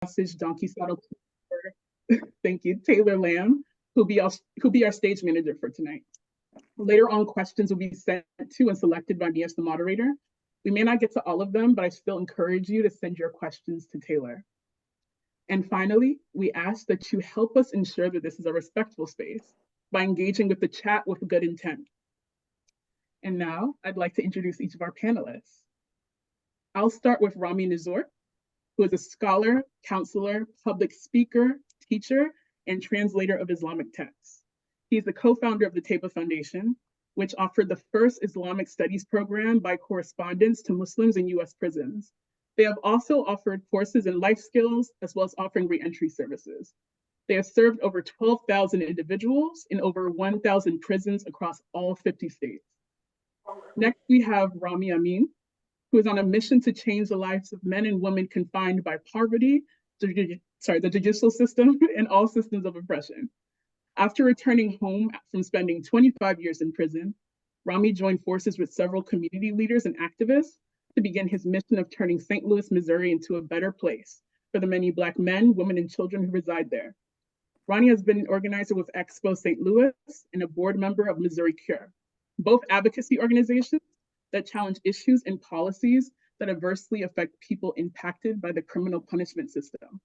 message Donkey Saddle. Thank you, Taylor Lamb, who'll be our stage manager for tonight. Later on, questions will be sent to and selected by me as the moderator. We may not get to all of them, but I still encourage you to send your questions to Taylor. And finally, we ask that you help us ensure that this is a respectful space by engaging with the chat with good intent. And now I'd like to introduce each of our panelists. I'll start with Rami Nsour, who is a scholar, counselor, public speaker, teacher, and translator of Islamic texts. He's the co-founder of the Taiba Foundation, which offered the first Islamic studies program by correspondence to Muslims in US prisons. They have also offered courses in life skills, as well as offering reentry services. They have served over 12,000 individuals in over 1,000 prisons across all 50 states. Next, we have Rami Aymin, who is on a mission to change the lives of men and women confined by poverty, the judicial system, and all systems of oppression. After returning home from spending 25 years in prison, Rami joined forces with several community leaders and activists to begin his mission of turning St. Louis, Missouri into a better place for the many Black men, women, and children who reside there. Ronnie has been an organizer with Expo St. Louis and a board member of Missouri Cure, both advocacy organizations that challenge issues and policies that adversely affect people impacted by the criminal punishment system.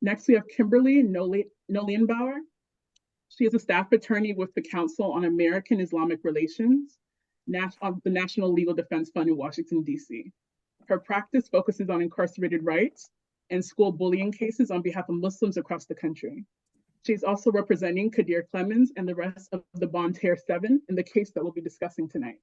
Next, we have Kimberly Noe-Lehenbauer. She is a staff attorney with the Council on American Islamic Relations, the National Legal Defense Fund in Washington, D.C. Her practice focuses on incarcerated rights and school bullying cases on behalf of Muslims across the country. She's also representing Qadir Clemons and the rest of the Bonterre 7 in the case that we'll be discussing tonight.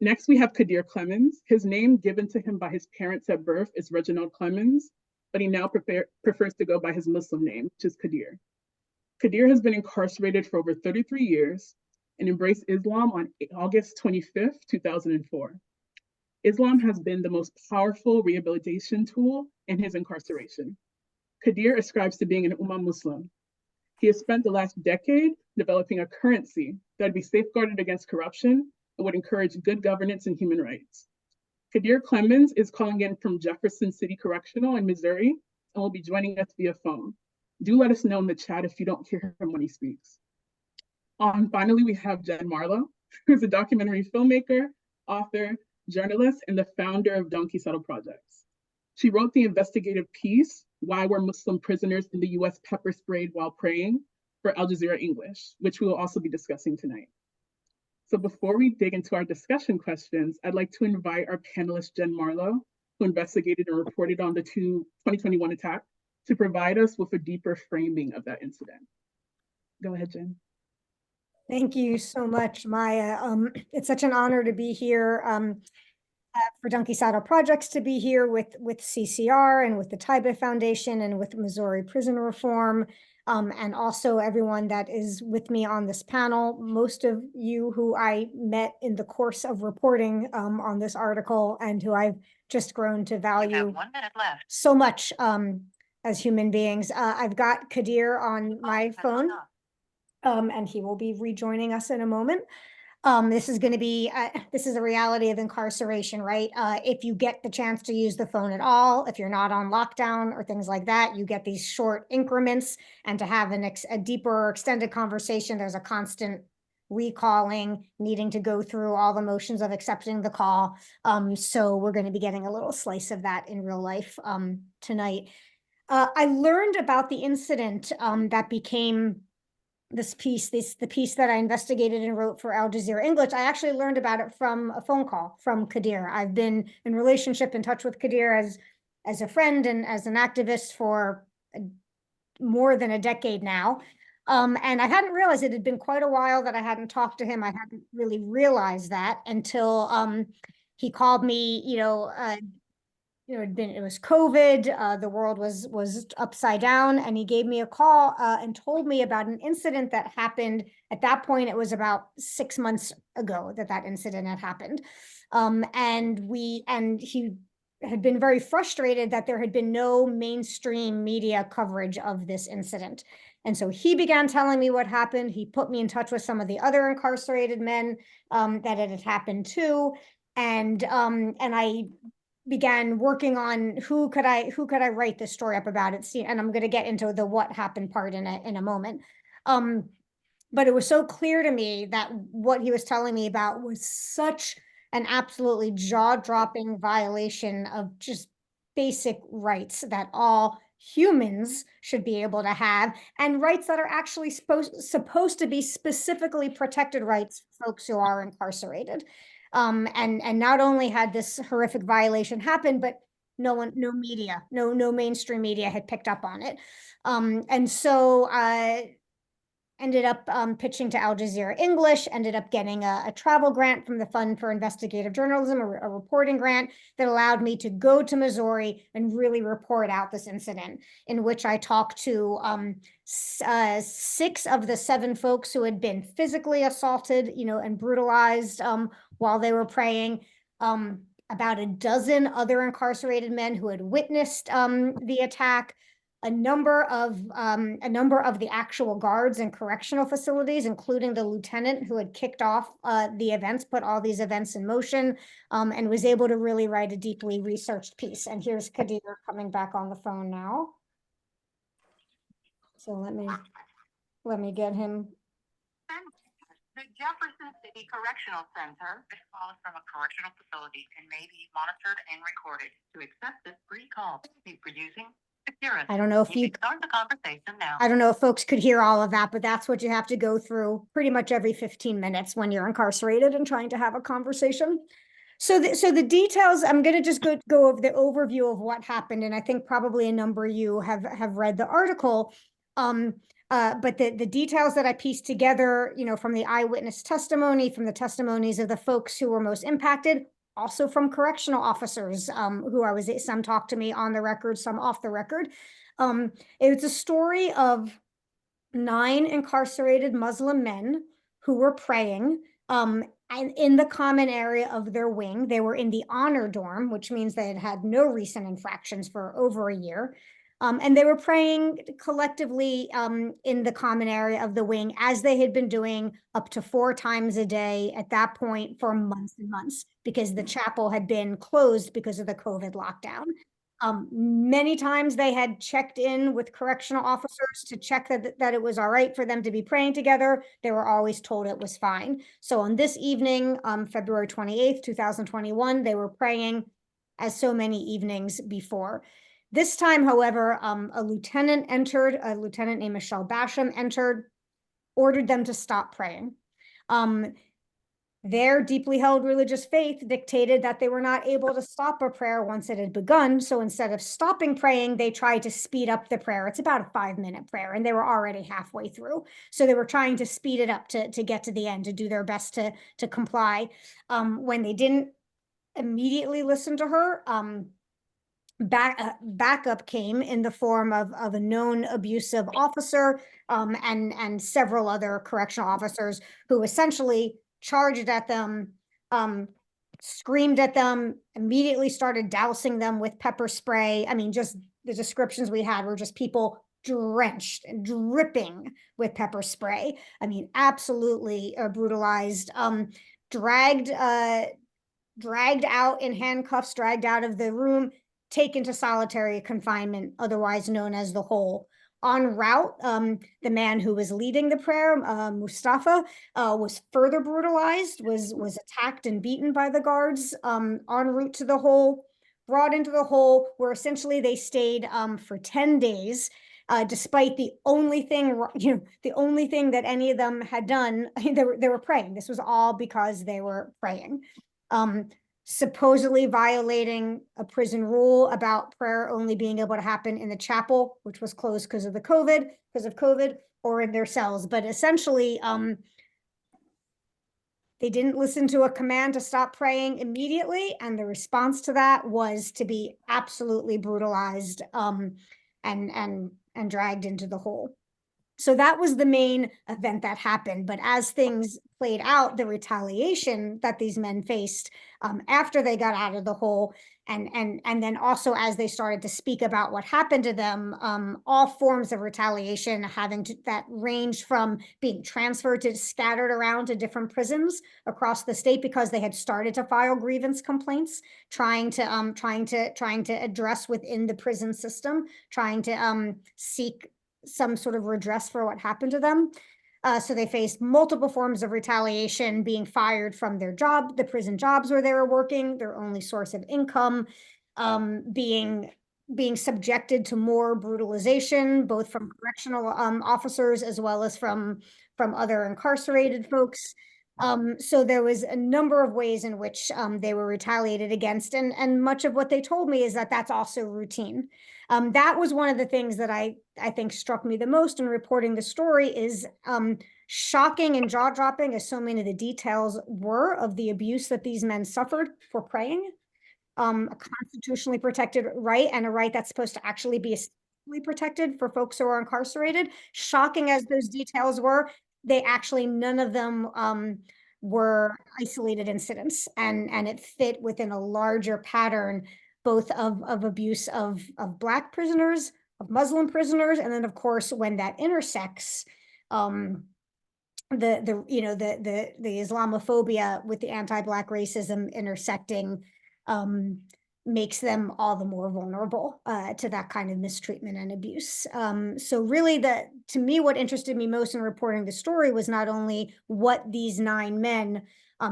Next, we have Qadir Clemons. His name given to him by his parents at birth is Reginald Clemons, but he now prefers to go by his Muslim name, which is Qadir. Qadir has been incarcerated for over 33 years and embraced Islam on August 25th, 2004. Islam has been the most powerful rehabilitation tool in his incarceration. Qadir ascribes to being an Ummah Muslim. He has spent the last decade developing a currency that would be safeguarded against corruption and would encourage good governance and human rights. Qadir Clemons is calling in from Jefferson City Correctional in Missouri and will be joining us via phone. Do let us know in the chat if you don't hear him when he speaks. Finally, we have Jen Marlowe, who's a documentary filmmaker, author, journalist, and the founder of Donkey Saddle Projects. She wrote the investigative piece, Why Were Muslim Prisoners in the US Pepper Sprayed While Praying, for Al Jazeera English, which we will also be discussing tonight. So before we dig into our discussion questions, I'd like to invite our panelist, Jen Marlowe, who investigated and reported on the 2021 attack, to provide us with a deeper framing of that incident. Go ahead, Jen. Thank you so much, Maya. It's such an honor to be here, for Donkey Saddle Projects to be here with CCR and with the Taiba Foundation and with Missouri Prison Reform, and also everyone that is with me on this panel. Most of you who I met in the course of reporting on this article and who I've just grown to value. You have 1 minute left. So much as human beings. I've got Qadir on my phone, and he will be rejoining us in a moment. This is going to be, this is the reality of incarceration, right? If you get the chance to use the phone at all, if you're not on lockdown or things like that, you get these short increments, and to have a deeper extended conversation, there's a constant recalling, needing to go through all the motions of accepting the call. So we're going to be getting a little slice of that in real life tonight. I learned about the incident that became this piece, the piece that I investigated and wrote for Al Jazeera English. I actually learned about it from a phone call from Qadir. I've been in relationship, in touch with Qadir as a friend and as an activist for more than a decade now. And I hadn't realized, it had been quite a while that I hadn't talked to him. I hadn't really realized that until he called me, it was COVID, the world was upside down, and he gave me a call and told me about an incident that happened. At that point, it was about 6 months ago that incident had happened. And he had been very frustrated that there had been no mainstream media coverage of this incident. And so he began telling me what happened. He put me in touch with some of the other incarcerated men that it had happened to. And I began working on who could I write this story up about. And I'm going to get into the what happened part in a moment. But it was so clear to me that what he was telling me about was such an absolutely jaw-dropping violation of just basic rights that all humans should be able to have, and rights that are actually supposed to be specifically protected rights for folks who are incarcerated. And not only had this horrific violation happened, but no mainstream media had picked up on it. And so ended up pitching to Al Jazeera English, ended up getting a travel grant from the Fund for Investigative Journalism, a reporting grant that allowed me to go to Missouri and really report out this incident, in which I talked to 6 of the 7 folks who had been physically assaulted, and brutalized while they were praying. About a dozen other incarcerated men who had witnessed the attack, a number of the actual guards in correctional facilities, including the lieutenant who had kicked off the events, put all these events in motion, and was able to really write a deeply researched piece. And here's Qadir coming back on the phone now. So let me get him. The Jefferson City Correctional Center. This call is from a correctional facility and may be monitored and recorded. To accept this free call, be producing. I don't know if you start the conversation now. I don't know if folks could hear all of that, but that's what you have to go through pretty much every 15 minutes when you're incarcerated and trying to have a conversation. So the details, I'm going to just go over the overview of what happened, and I think probably a number of you have read the article. But the details that I pieced together, from the eyewitness testimony, from the testimonies of the folks who were most impacted, also from correctional officers who some talked to me on the record, some off the record. It's a story of 9 incarcerated Muslim men who were praying and in the common area of their wing. They were in the honor dorm, which means they had had no recent infractions for over a year. And they were praying collectively in the common area of the wing, as they had been doing up to 4 times a day at that point for months and months, because the chapel had been closed because of the COVID lockdown. Many times they had checked in with correctional officers to check that it was all right for them to be praying together. They were always told it was fine. So on this evening, February 28th, 2021, they were praying as so many evenings before. This time, however, a lieutenant named Michelle Basham entered, ordered them to stop praying. Their deeply held religious faith dictated that they were not able to stop a prayer once it had begun. So instead of stopping praying, they tried to speed up the prayer. It's about a 5-minute prayer, and they were already halfway through. So they were trying to speed it up to get to the end, to do their best to comply. When they didn't immediately listen to her, backup came in the form of a known abusive officer and several other correctional officers who essentially charged at them, screamed at them, immediately started dousing them with pepper spray. I mean, just the descriptions we had were just people drenched and dripping with pepper spray. I mean, absolutely brutalized, dragged out in handcuffs, dragged out of the room, taken to solitary confinement, otherwise known as the hole. En route, the man who was leading the prayer, Mustafa, was further brutalized, was attacked and beaten by the guards en route to the hole, brought into the hole, where essentially they stayed for 10 days, despite the only thing that any of them had done. They were praying. This was all because they were praying. Supposedly violating a prison rule about prayer only being able to happen in the chapel, which was closed because of COVID, or in their cells. But essentially, they didn't listen to a command to stop praying immediately, and the response to that was to be absolutely brutalized and dragged into the hole. So that was the main event that happened. But as things played out, the retaliation that these men faced after they got out of the hole, and then also as they started to speak about what happened to them, all forms of retaliation that ranged from being transferred to scattered around to different prisons across the state because they had started to file grievance complaints, trying to address within the prison system, trying to seek some sort of redress for what happened to them. So they faced multiple forms of retaliation, being fired from their job, the prison jobs where they were working, their only source of income, being subjected to more brutalization, both from correctional officers as well as from other incarcerated folks. So there was a number of ways in which they were retaliated against, and much of what they told me is that that's also routine. That was one of the things that I think struck me the most in reporting the story is shocking and jaw-dropping as so many of the details were of the abuse that these men suffered for praying, a constitutionally protected right and a right that's supposed to actually be protected for folks who are incarcerated. Shocking as those details were, they actually, none of them were isolated incidents, and it fit within a larger pattern, both of abuse of Black prisoners, of Muslim prisoners, and then of course when that intersects, the Islamophobia with the anti-Black racism intersecting, makes them all the more vulnerable to that kind of mistreatment and abuse. So really, to me, what interested me most in reporting the story was not only what these 9 men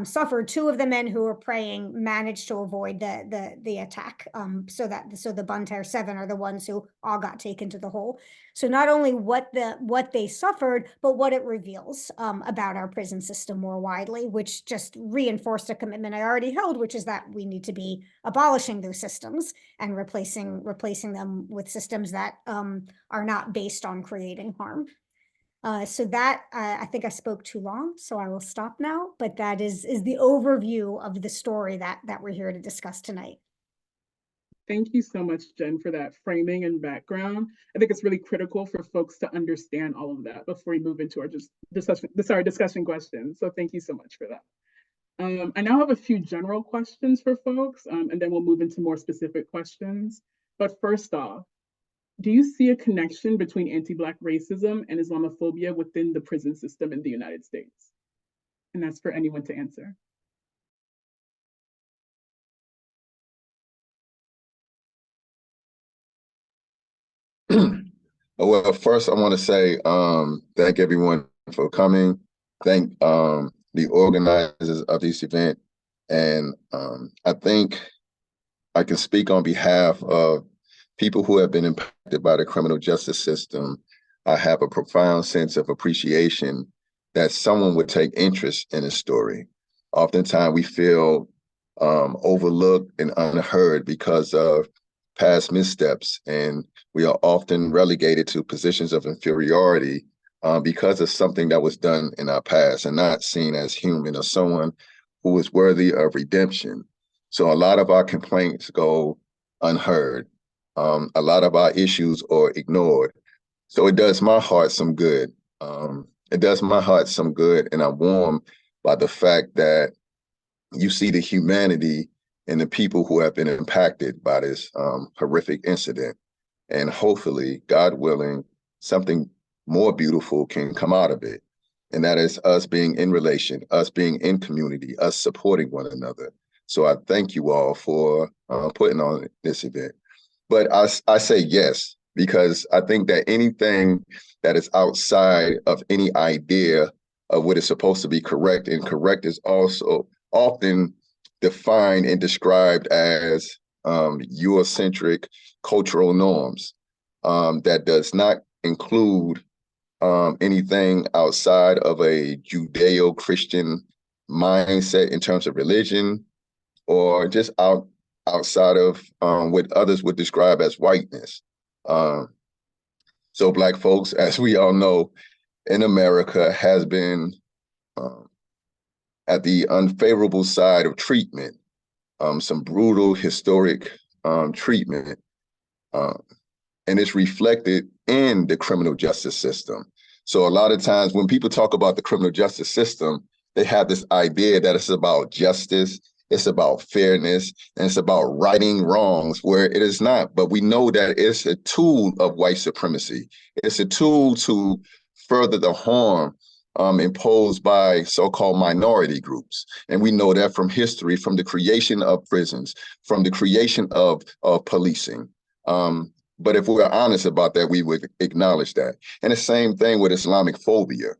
suffered. 2 of the men who were praying managed to avoid the attack. So the Bunter 7 are the ones who all got taken to the hole. So not only what they suffered, but what it reveals about our prison system more widely, which just reinforced a commitment I already held, which is that we need to be abolishing those systems and replacing them with systems that are not based on creating harm. So that, I think I spoke too long, so I will stop now, but that is the overview of the story that we're here to discuss tonight. Thank you so much, Jen, for that framing and background. I think it's really critical for folks to understand all of that before we move into our discussion questions. So thank you so much for that. I now have a few general questions for folks, and then we'll move into more specific questions. But first off, do you see a connection between anti-Black racism and Islamophobia within the prison system in the United States? And that's for anyone to answer. Well, first I want to say thank everyone for coming. Thank the organizers of this event. And I think I can speak on behalf of people who have been impacted by the criminal justice system. I have a profound sense of appreciation that someone would take interest in a story. Oftentimes we feel overlooked and unheard because of past missteps, and we are often relegated to positions of inferiority because of something that was done in our past and not seen as human or someone who is worthy of redemption. So a lot of our complaints go unheard. A lot of our issues are ignored. So it does my heart some good. It does my heart some good, and I'm warmed by the fact that you see the humanity in the people who have been impacted by this horrific incident. And hopefully, God willing, something more beautiful can come out of it. And that is us being in relation, us being in community, us supporting one another. So I thank you all for putting on this event. But I say yes, because I think that anything that is outside of any idea of what is supposed to be correct, and correct is also often defined and described as Eurocentric cultural norms, that does not include anything outside of a Judeo-Christian mindset in terms of religion, or just outside of what others would describe as whiteness. So Black folks, as we all know, in America has been at the unfavorable side of treatment, some brutal historic treatment, and it's reflected in the criminal justice system. So a lot of times when people talk about the criminal justice system, they have this idea that it's about justice, it's about fairness, and it's about righting wrongs, where it is not. But we know that it's a tool of white supremacy. It's a tool to further the harm imposed by so-called minority groups. And we know that from history, from the creation of prisons, from the creation of policing. But if we're honest about that, we would acknowledge that. And the same thing with Islamophobia.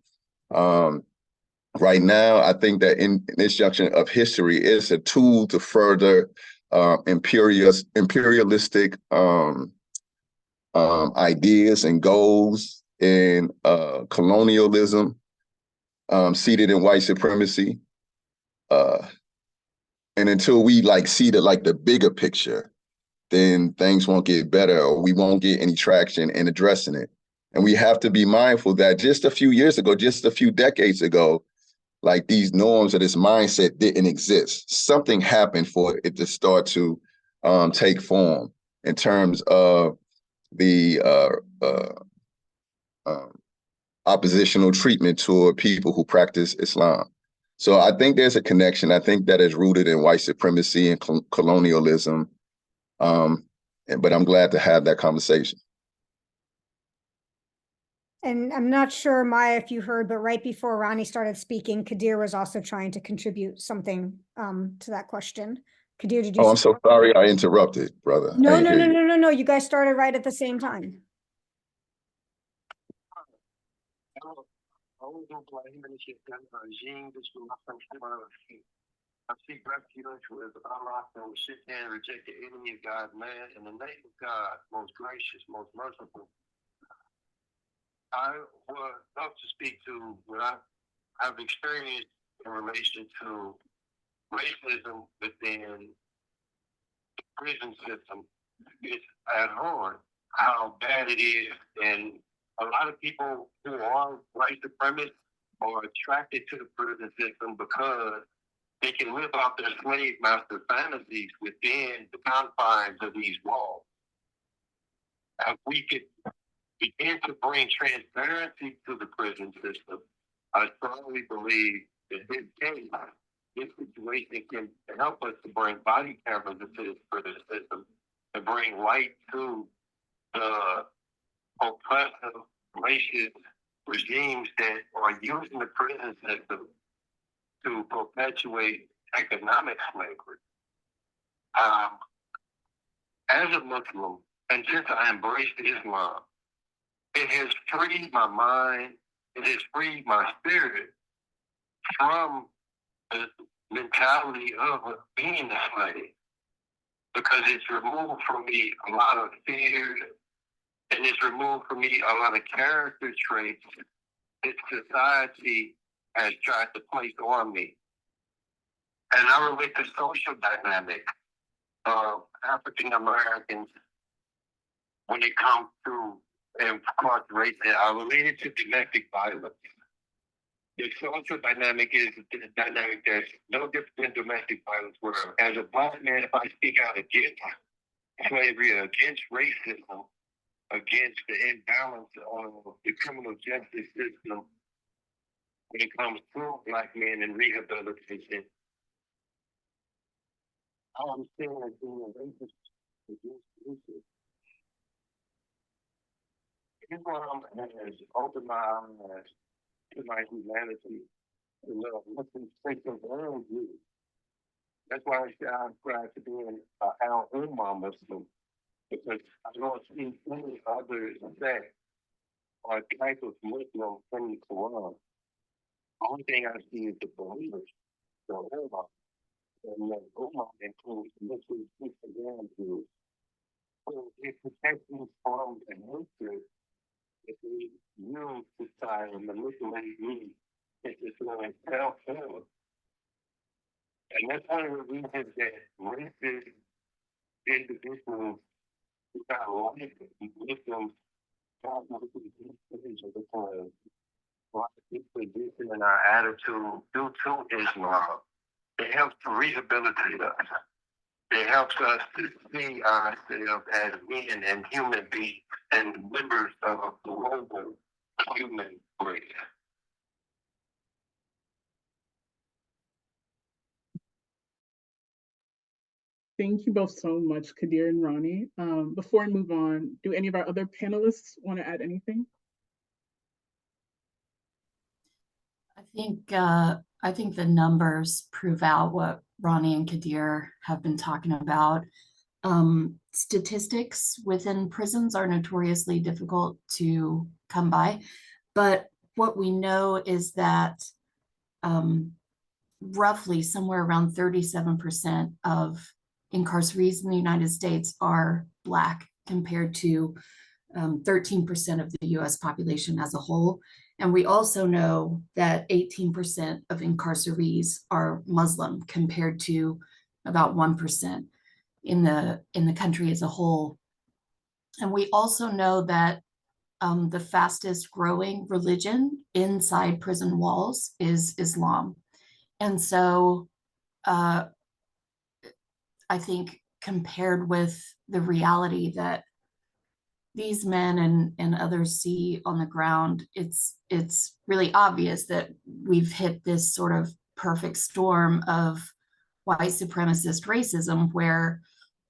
Right now, I think that in this junction of history is a tool to further imperialistic ideas and goals in colonialism, seated in white supremacy. And until we see the bigger picture, then things won't get better, or we won't get any traction in addressing it. And we have to be mindful that just a few years ago, just a few decades ago, these norms or this mindset didn't exist. Something happened for it to start to take form in terms of the oppositional treatment toward people who practice Islam. So I think there's a connection. I think that is rooted in white supremacy and colonialism. But I'm glad to have that conversation. And I'm not sure, Maya, if you heard, but right before Ronnie started speaking, Qadir was also trying to contribute something to that question. Qadir, did you? Oh, I'm so sorry I interrupted, brother. No. You guys started right at the same time. I seek refuge with Allah from the shit and reject the enemy of God, man, in the name of God, most gracious, most merciful. I would love to speak to what I've experienced in relation to racism within the prison system. It's at heart how bad it is, and a lot of people who are white supremacists are attracted to the prison system because they can live out their slave master fantasies within the confines of these walls. If we could begin to bring transparency to the prison system, I strongly believe that this case, this situation can help us to bring body cameras into this prison system and bring light to the oppressive, racist regimes that are using the prison system to perpetuate economic slavery. As a Muslim, and since I embraced Islam, it has freed my mind, it has freed my spirit from the mentality of being a slave, because it's removed from me a lot of fear, and it's removed from me a lot of character traits that society has tried to place on me. And I relate to social dynamic of African Americans when it comes to incarceration. I relate it to domestic violence. The social dynamic is a dynamic that's no different than domestic violence, where as a Black man, if I speak out against slavery, against racism, against the imbalance of the criminal justice system when it comes to Black men and rehabilitation, I understand that being a racist against racism. Islam has opened my eyes to my humanity, to love Muslim faith of all Jews. That's why I say I subscribe to being Al-Ummah Muslim, because I don't see any others that are type of Muslim from the Quran. The only thing I see is the believers, the Ummah. And the Ummah includes Muslims, Christians, Jews. So it protects me from the hatred that they use to try and manipulate me into feeling self-help. And that's one of the reasons that racist individuals who got like Muslims don't want to be Muslims, because our disposition and our attitude due to Islam, it helps to rehabilitate us. It helps us to see ourselves as men and human beings and members of a global human Great. Thank you both so much, Qadir and Ronnie. Before I move on, do any of our other panelists want to add anything? I think the numbers prove out what Ronnie and Qadir have been talking about. Statistics within prisons are notoriously difficult to come by, but what we know is that roughly somewhere around 37% of incarcerees in the United States are Black compared to 13% of the US population as a whole. And we also know that 18% of incarcerees are Muslim compared to about 1% in the country as a whole. And we also know that the fastest growing religion inside prison walls is Islam. And so I think compared with the reality that these men and others see on the ground, it's really obvious that we've hit this sort of perfect storm of white supremacist racism where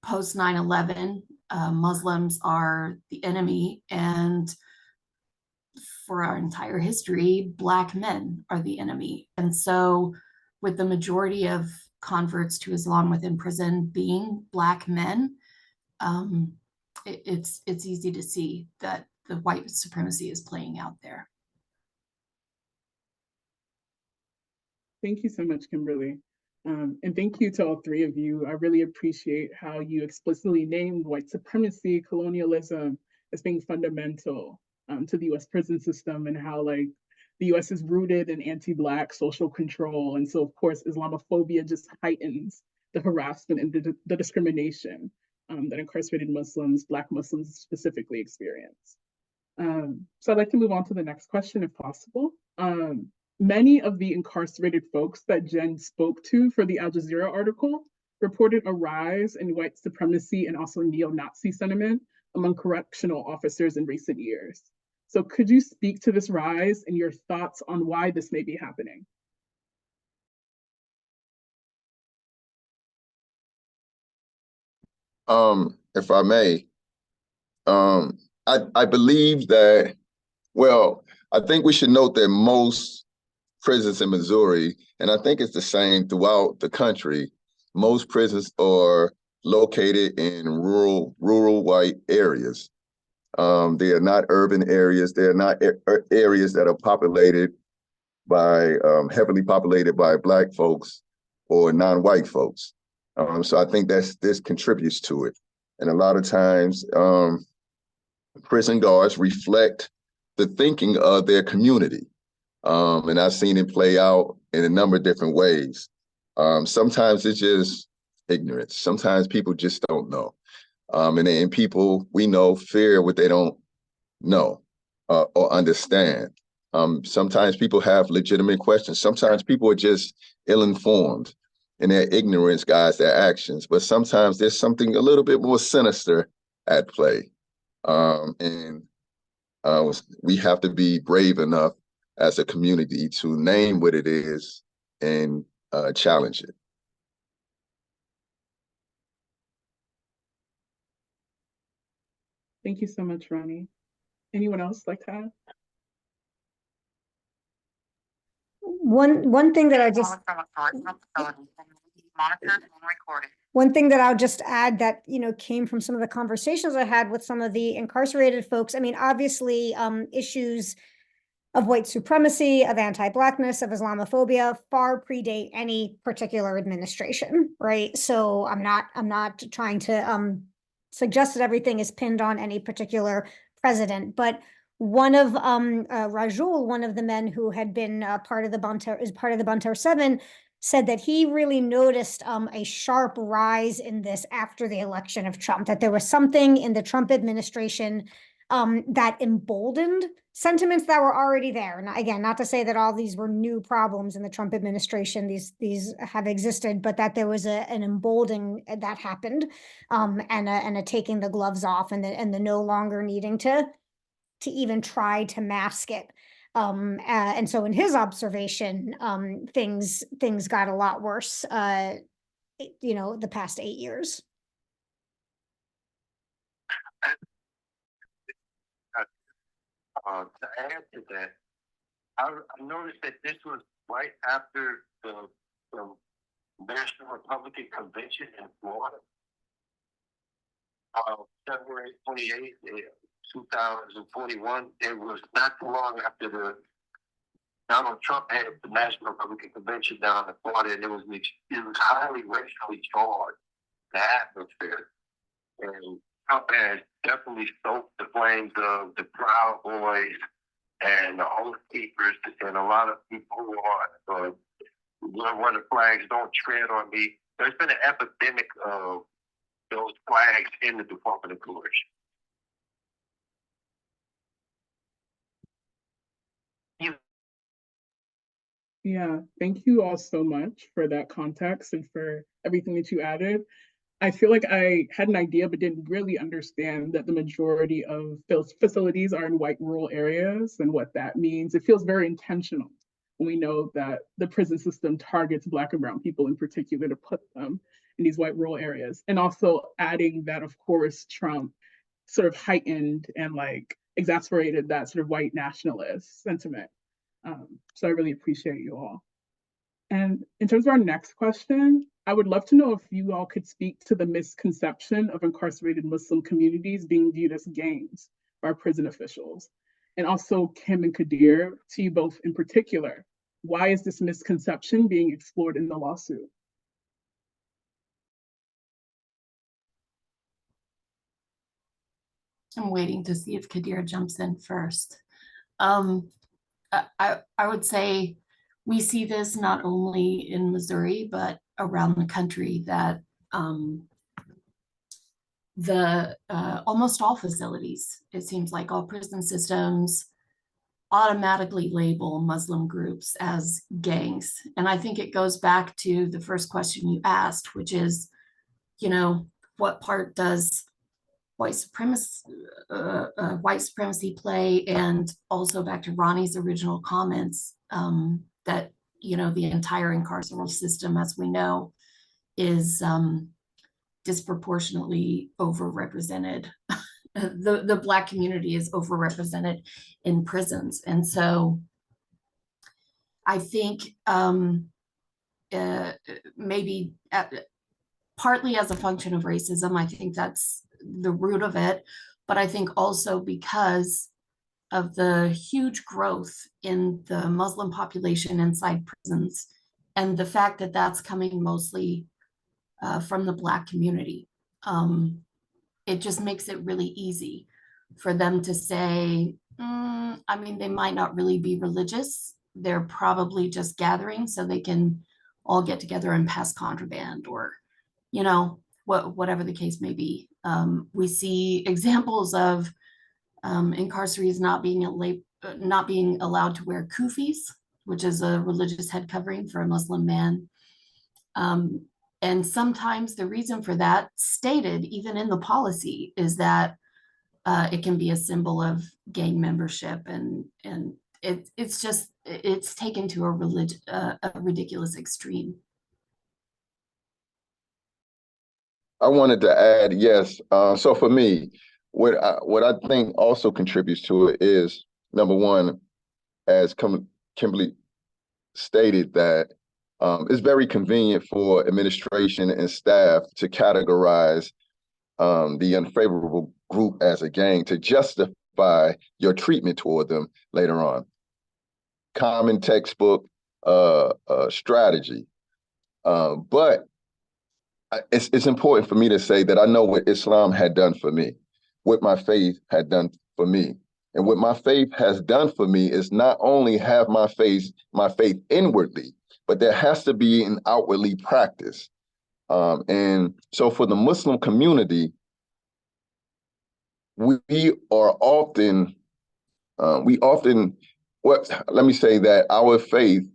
post 9/11, Muslims are the enemy, and for our entire history, Black men are the enemy. And so with the majority of converts to Islam within prison being Black men, it's easy to see that the white supremacy is playing out there. Thank you so much, Kimberly. And thank you to all three of you. I really appreciate how you explicitly named white supremacy, colonialism as being fundamental to the US prison system, and how like the US is rooted in anti-Black social control. And so of course, Islamophobia just heightens the harassment and the discrimination that incarcerated Muslims, Black Muslims specifically experience. So I'd like to move on to the next question if possible. Many of the incarcerated folks that Jen spoke to for the Al Jazeera article reported a rise in white supremacy and also neo-Nazi sentiment among correctional officers in recent years. So could you speak to this rise and your thoughts on why this may be happening? If I may, I believe that, well, I think we should note that most prisons in Missouri, and I think it's the same throughout the country, most prisons are located in rural white areas. They are not urban areas. They are not areas that are populated by, heavily populated by Black folks or non-white folks. So I think this contributes to it. And a lot of times, prison guards reflect the thinking of their community. And I've seen it play out in a number of different ways. Sometimes it's just ignorance. Sometimes people just don't know. And people, we know, fear what they don't know or understand. Sometimes people have legitimate questions. Sometimes people are just ill-informed and their ignorance guides their actions. But sometimes there's something a little bit more sinister at play. We have to be brave enough as a community to name what it is and challenge it. Thank you so much, Ronnie. Anyone else like to add? One thing that I just From a correctional facility and may be monitored and recorded. One thing that I'll just add that, came from some of the conversations I had with some of the incarcerated folks. I mean, obviously, issues of white supremacy, of anti-Blackness, of Islamophobia far predate any particular administration, right? So I'm not trying to suggest that everything is pinned on any particular president, but one of Rajul, one of the men who had been part of the Bantar 7, said that he really noticed a sharp rise in this after the election of Trump, that there was something in the Trump administration that emboldened sentiments that were already there. And again, not to say that all these were new problems in the Trump administration, these have existed, but that there was an emboldening that happened, and a taking the gloves off, and the no longer needing to even try to mask it. And so in his observation, things got a lot worse, the past 8 years. To add to that, I noticed that this was right after the National Republican Convention in Florida, February 28th, 2021. It was not too long after Donald Trump had the National Republican Convention down in Florida, and it was highly racially charged, the atmosphere. And Trump has definitely stoked the flames of the Proud Boys and the Oath Keepers, and a lot of people who are where the flags don't tread on me. There's been an epidemic of those flags in the Department of Correction. Yeah, thank you all so much for that context and for everything that you added. I feel like I had an idea, but didn't really understand that the majority of those facilities are in white rural areas and what that means. It feels very intentional when we know that the prison system targets Black and Brown people in particular to put them in these white rural areas. And also adding that, of course, Trump sort of heightened and like exasperated that sort of white nationalist sentiment. So I really appreciate you all. And in terms of our next question, I would love to know if you all could speak to the misconception of incarcerated Muslim communities being viewed as gangs by our prison officials. And also Kim and Qadir, to you both in particular, why is this misconception being explored in the lawsuit? I'm waiting to see if Qadir jumps in first. I would say we see this not only in Missouri, but around the country, that almost all facilities, it seems like all prison systems automatically label Muslim groups as gangs. And I think it goes back to the first question you asked, which is, what part does white supremacy play? And also back to Ronnie's original comments, that the entire incarceral system, as we know, is disproportionately overrepresented. The Black community is overrepresented in prisons. And so I think maybe partly as a function of racism, I think that's the root of it. But I think also because of the huge growth in the Muslim population inside prisons, and the fact that that's coming mostly from the Black community, it just makes it really easy for them to say, they might not really be religious. They're probably just gathering so they can all get together and pass contraband, or, whatever the case may be. We see examples of incarcerees not being allowed to wear kufis, which is a religious head covering for a Muslim man. And sometimes the reason for that, stated even in the policy, is that it can be a symbol of gang membership, and it's taken to a ridiculous extreme. I wanted to add, yes. So for me, what I think also contributes to it is, number one, as Kimberly stated, that it's very convenient for administration and staff to categorize the unfavorable group as a gang to justify your treatment toward them later on. Common textbook strategy. But it's important for me to say that I know what Islam had done for me, what my faith had done for me. And what my faith has done for me is not only have my faith inwardly, but there has to be an outwardly practice. And so for the Muslim community, let me say that our faith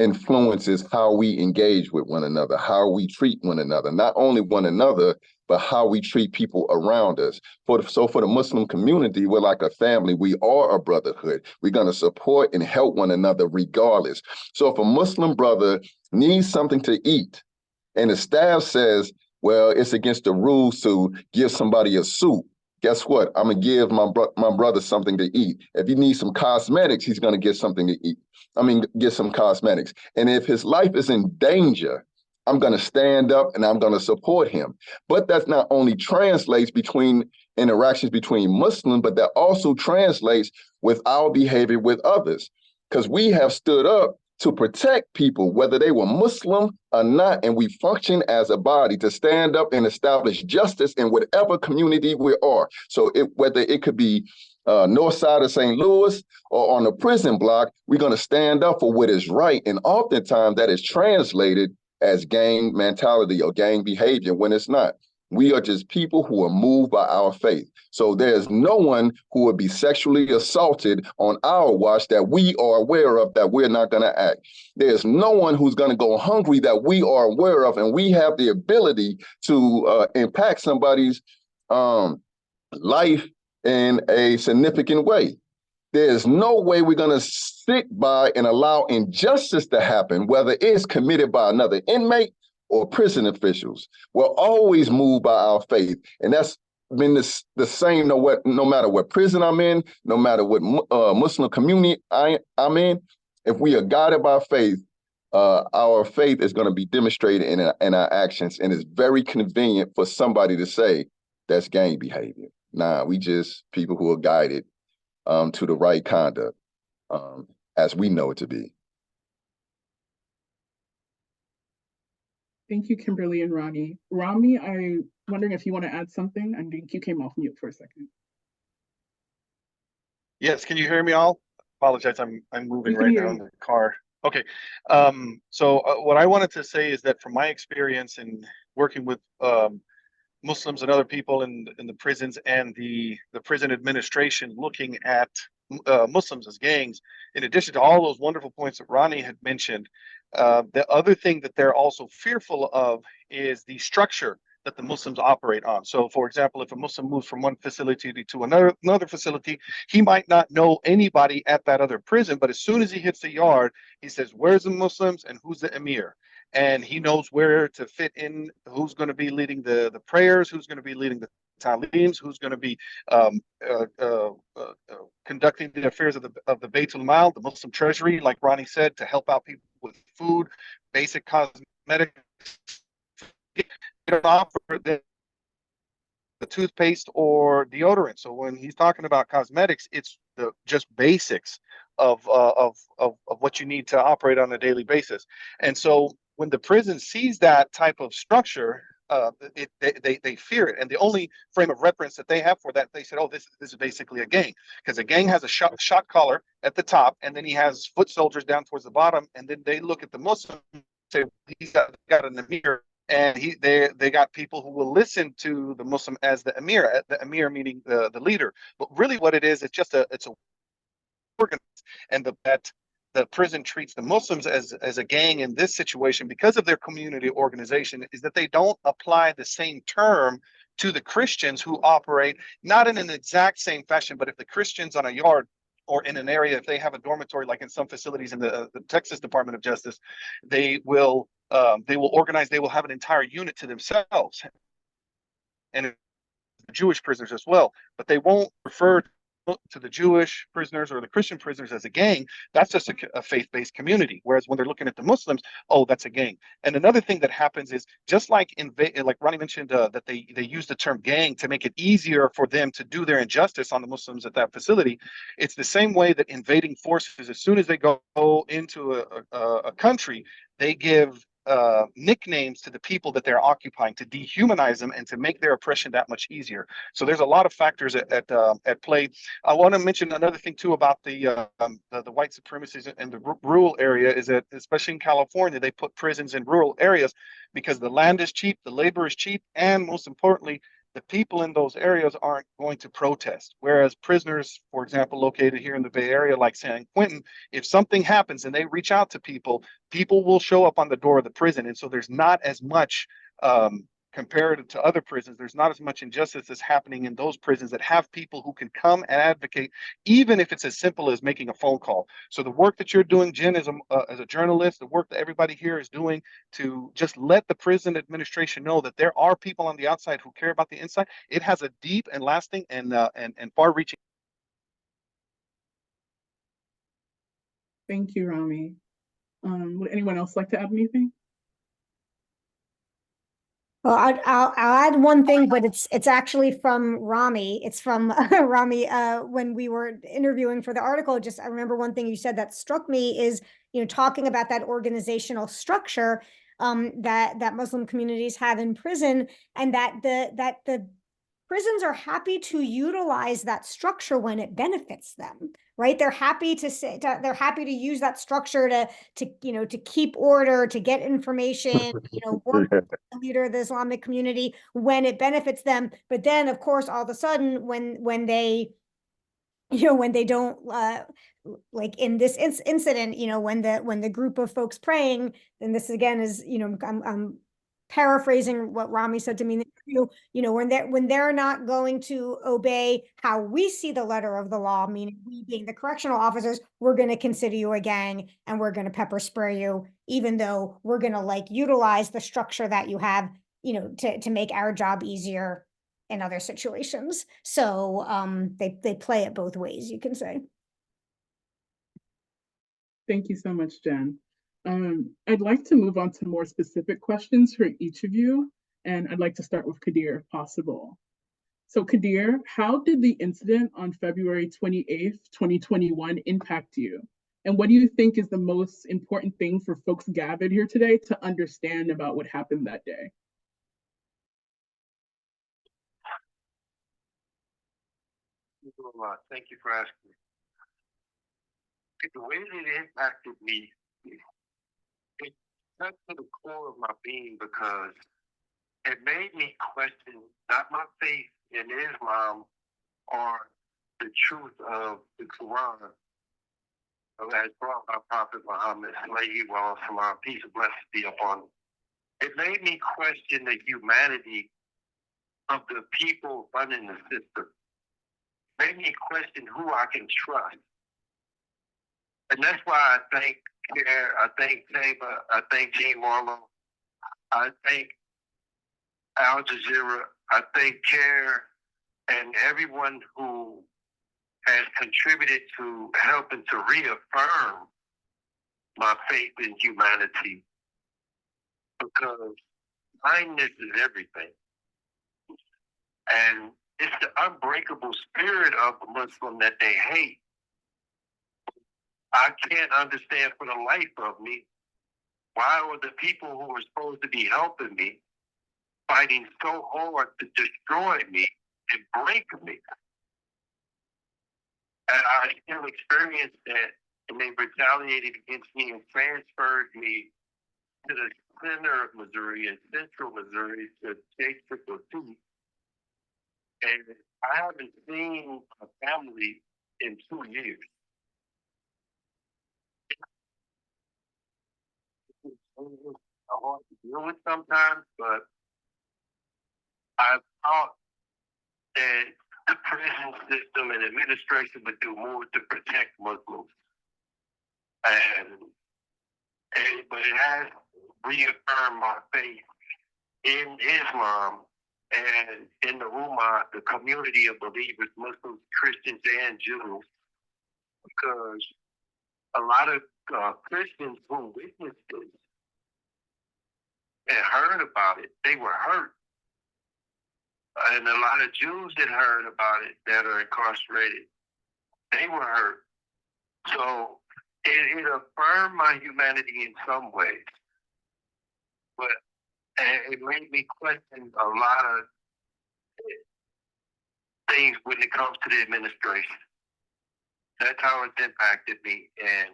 influences how we engage with one another, how we treat one another, not only one another, but how we treat people around us. So for the Muslim community, we're like a family. We are a brotherhood. We're going to support and help one another regardless. So if a Muslim brother needs something to eat and the staff says, well, it's against the rules to give somebody a soup, guess what? I'm going to give my brother something to eat. If he needs some cosmetics, he's going to get something to eat. Get some cosmetics. And if his life is in danger, I'm going to stand up and I'm going to support him. But that not only translates between interactions between Muslims, but that also translates with our behavior with others. Because we have stood up to protect people, whether they were Muslim or not, and we function as a body to stand up and establish justice in whatever community we are. So whether it could be north side of St. Louis or on the prison block, we're going to stand up for what is right. And oftentimes that is translated as gang mentality or gang behavior when it's not. We are just people who are moved by our faith. So there's no one who would be sexually assaulted on our watch that we are aware of that we're not going to act. There's no one who's going to go hungry that we are aware of, and we have the ability to impact somebody's life in a significant way. There's no way we're going to sit by and allow injustice to happen, whether it's committed by another inmate or prison officials. We're always moved by our faith. And that's been the same no matter what prison I'm in, no matter what Muslim community I'm in. If we are guided by faith, our faith is going to be demonstrated in our actions. And it's very convenient for somebody to say that's gang behavior. Nah, we just people who are guided to the right conduct as we know it to be. Thank you, Kimberly and Ronnie. Rami, I'm wondering if you want to add something. I think you came off mute for a second. Yes, can you hear me all? Apologize, I'm moving right now in the car. Okay, so what I wanted to say is that from my experience in working with Muslims and other people in the prisons and the prison administration looking at Muslims as gangs, in addition to all those wonderful points that Ronnie had mentioned, the other thing that they're also fearful of is the structure that the Muslims operate on. So, for example, if a Muslim moves from one facility to another facility, he might not know anybody at that other prison, but as soon as he hits the yard, he says, where's the Muslims and who's the emir? And he knows where to fit in, who's going to be leading the prayers, who's going to be leading the taleems, who's going to be conducting the affairs of the Baitul Mal, the Muslim treasury, like Ronnie said, to help out people with food, basic cosmetics. They don't offer the toothpaste or deodorant. So when he's talking about cosmetics, it's the just basics of what you need to operate on a daily basis. And so when the prison sees that type of structure, they fear it. And the only frame of reference that they have for that, they said, oh, this is basically a gang, because a gang has a shot collar at the top, and then he has foot soldiers down towards the bottom, and then they look at the Muslim and say, he's got an emir, and they got people who will listen to the Muslim as the emir meaning the leader. But really what it is, it's a organized, and that the prison treats the Muslims as a gang in this situation because of their community organization, is that they don't apply the same term to the Christians who operate not in an exact same fashion, but if the Christians on a yard or in an area, if they have a dormitory, like in some facilities in the Texas Department of Justice, they will organize, they will have an entire unit to themselves, and the Jewish prisoners as well, but they won't refer to the Jewish prisoners or the Christian prisoners as a gang. That's just a faith-based community. Whereas when they're looking at the Muslims, oh, that's a gang. And another thing that happens is, just like like Ronnie mentioned, that they use the term gang to make it easier for them to do their injustice on the Muslims at that facility. It's the same way that invading forces, as soon as they go into a country, they give nicknames to the people that they're occupying to dehumanize them and to make their oppression that much easier. So there's a lot of factors at play. I want to mention another thing too about the white supremacists in the rural area, is that especially in California, they put prisons in rural areas because the land is cheap, the labor is cheap, and most importantly, the people in those areas aren't going to protest. Whereas prisoners, for example, located here in the Bay Area, like San Quentin, if something happens and they reach out to people, people will show up on the door of the prison. And so there's not as much, compared to other prisons, there's not as much injustice that's happening in those prisons that have people who can come and advocate, even if it's as simple as making a phone call. So the work that you're doing, Jen, as a journalist, the work that everybody here is doing to just let the prison administration know that there are people on the outside who care about the inside, it has a deep and lasting and far-reaching. Thank you, Rami. Would anyone else like to add anything? Well, I'll add one thing, but it's actually from Rami. It's from Rami. When we were interviewing for the article, just I remember one thing you said that struck me is, talking about that organizational structure that Muslim communities have in prison, and that the prisons are happy to utilize that structure when it benefits them, right? They're happy they're happy to use that structure to keep order, to get information, work with the leader of the Islamic community when it benefits them. But then, of course, all of a sudden, when they don't, like in this incident, when the group of folks praying, and this again is, I'm paraphrasing what Rami said to me in the interview, when they're not going to obey how we see the letter of the law, meaning we being the correctional officers, we're going to consider you a gang and we're going to pepper spray you, even though we're going to utilize the structure that you have, to make our job easier in other situations. So they play it both ways, you can say. Thank you so much, Jen. I'd like to move on to more specific questions for each of you, and I'd like to start with Qadir if possible. So Qadir, how did the incident on February 28th, 2021 impact you? And what do you think is the most important thing for folks gathered here today to understand about what happened that day? Thank you for asking. The way that it impacted me, it cut to the core of my being because it made me question not my faith in Islam or the truth of the Quran as brought by Prophet Muhammad, peace and blessings be upon him. It made me question the humanity of the people running the system. It made me question who I can trust. And that's why I thank Care, I thank Tabor, I thank Gene Marlowe, I thank Al Jazeera, I thank Care, and everyone who has contributed to helping to reaffirm my faith in humanity, because kindness is everything. And it's the unbreakable spirit of the Muslim that they hate. I can't understand for the life of me why were the people who were supposed to be helping me fighting so hard to destroy me and break me. And I still experienced that, and they retaliated against me and transferred me to the center of Missouri and central Missouri to J222. And I haven't seen a family in 2 years. It's hard to deal with sometimes, but I thought that the prison system and administration would do more to protect Muslims. But it has reaffirmed my faith in Islam and in the Ummah, the community of believers, Muslims, Christians, and Jews, because a lot of Christians who witnessed this and heard about it, they were hurt. And a lot of Jews that heard about it that are incarcerated, they were hurt. So it affirmed my humanity in some ways. But it made me question a lot of things when it comes to the administration. That's how it's impacted me. And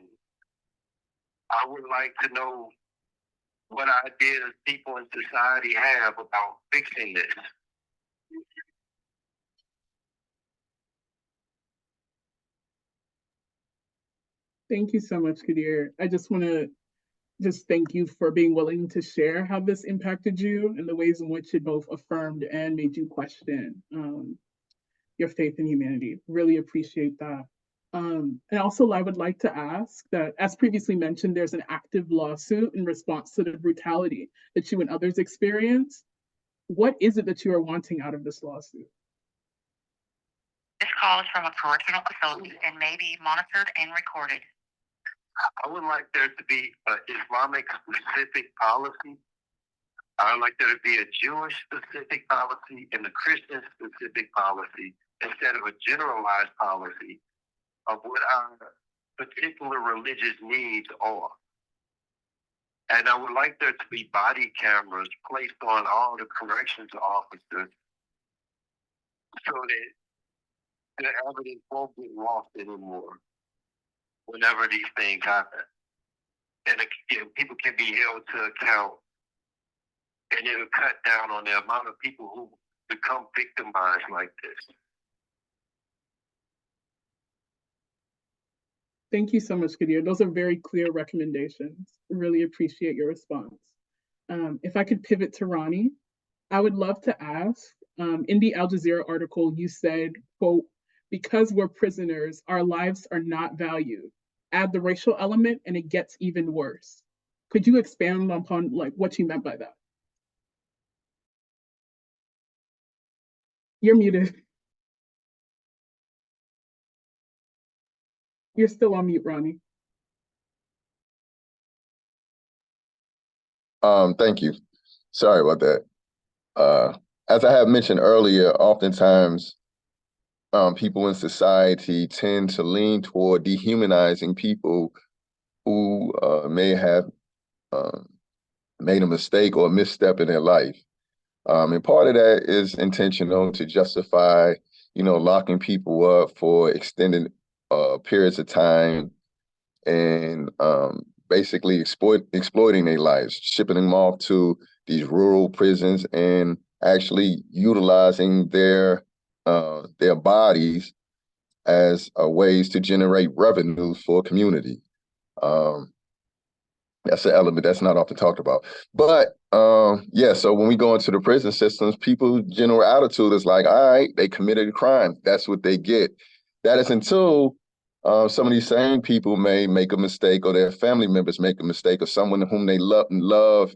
I would like to know what ideas people in society have about fixing this. Thank you so much, Qadir. I just want to just thank you for being willing to share how this impacted you and the ways in which it both affirmed and made you question your faith in humanity. Really appreciate that. And also, I would like to ask that, as previously mentioned, there's an active lawsuit in response to the brutality that you and others experienced. What is it that you are wanting out of this lawsuit? This call is from a correctional facility and may be monitored and recorded. I would like there to be an Islamic specific policy. I would like there to be a Jewish specific policy and a Christian specific policy instead of a generalized policy of what our particular religious needs are. And I would like there to be body cameras placed on all the corrections officers so that the evidence won't get lost anymore whenever these things happen. And people can be held to account, and it'll cut down on the amount of people who become victimized like this. Thank you so much, Qadir. Those are very clear recommendations. Really appreciate your response. If I could pivot to Ronnie, I would love to ask, in the Al Jazeera article, you said, quote, "Because we're prisoners, our lives are not valued. Add the racial element and it gets even worse." Could you expand upon what you meant by that? You're muted. You're still on mute, Ronnie. Thank you. Sorry about that. As I have mentioned earlier, oftentimes people in society tend to lean toward dehumanizing people who may have made a mistake or a misstep in their life. And part of that is intentional to justify, locking people up for extended periods of time and basically exploiting their lives, shipping them off to these rural prisons and actually utilizing their bodies as ways to generate revenue for a community. That's an element that's not often talked about. But yeah, so when we go into the prison systems, people's general attitude is like, all right, they committed a crime. That's what they get. That is until some of these same people may make a mistake, or their family members make a mistake, or someone whom they love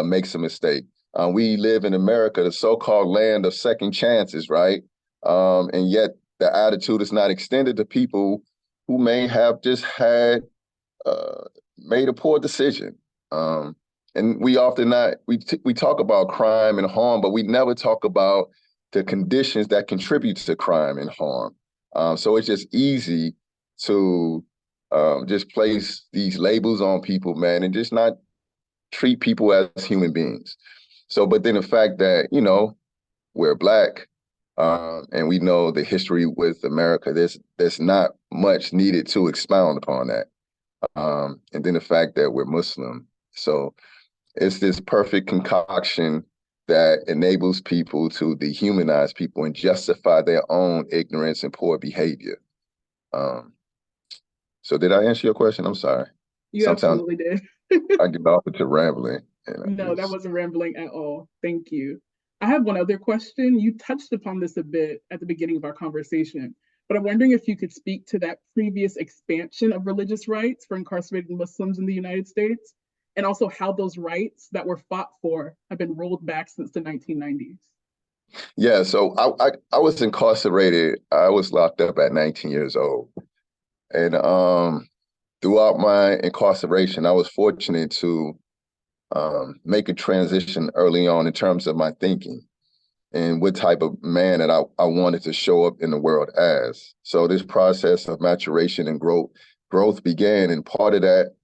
makes a mistake. We live in America, the so-called land of second chances, right? And yet the attitude is not extended to people who may have just had made a poor decision. And we often we talk about crime and harm, but we never talk about the conditions that contribute to crime and harm. So it's just easy to just place these labels on people, man, and just not treat people as human beings. So, but then the fact that, we're Black, and we know the history with America, there's not much needed to expound upon that. And then the fact that we're Muslim. So it's this perfect concoction that enables people to dehumanize people and justify their own ignorance and poor behavior. So did I answer your question? I'm sorry. You Sometimes absolutely did. I get off into rambling. No, that wasn't rambling at all. Thank you. I have one other question. You touched upon this a bit at the beginning of our conversation, but I'm wondering if you could speak to that previous expansion of religious rights for incarcerated Muslims in the United States, and also how those rights that were fought for have been rolled back since the 1990s. Yeah, so I was incarcerated. I was locked up at 19 years old. And throughout my incarceration, I was fortunate to make a transition early on in terms of my thinking and what type of man that I wanted to show up in the world as. So this process of maturation and growth began, and part of that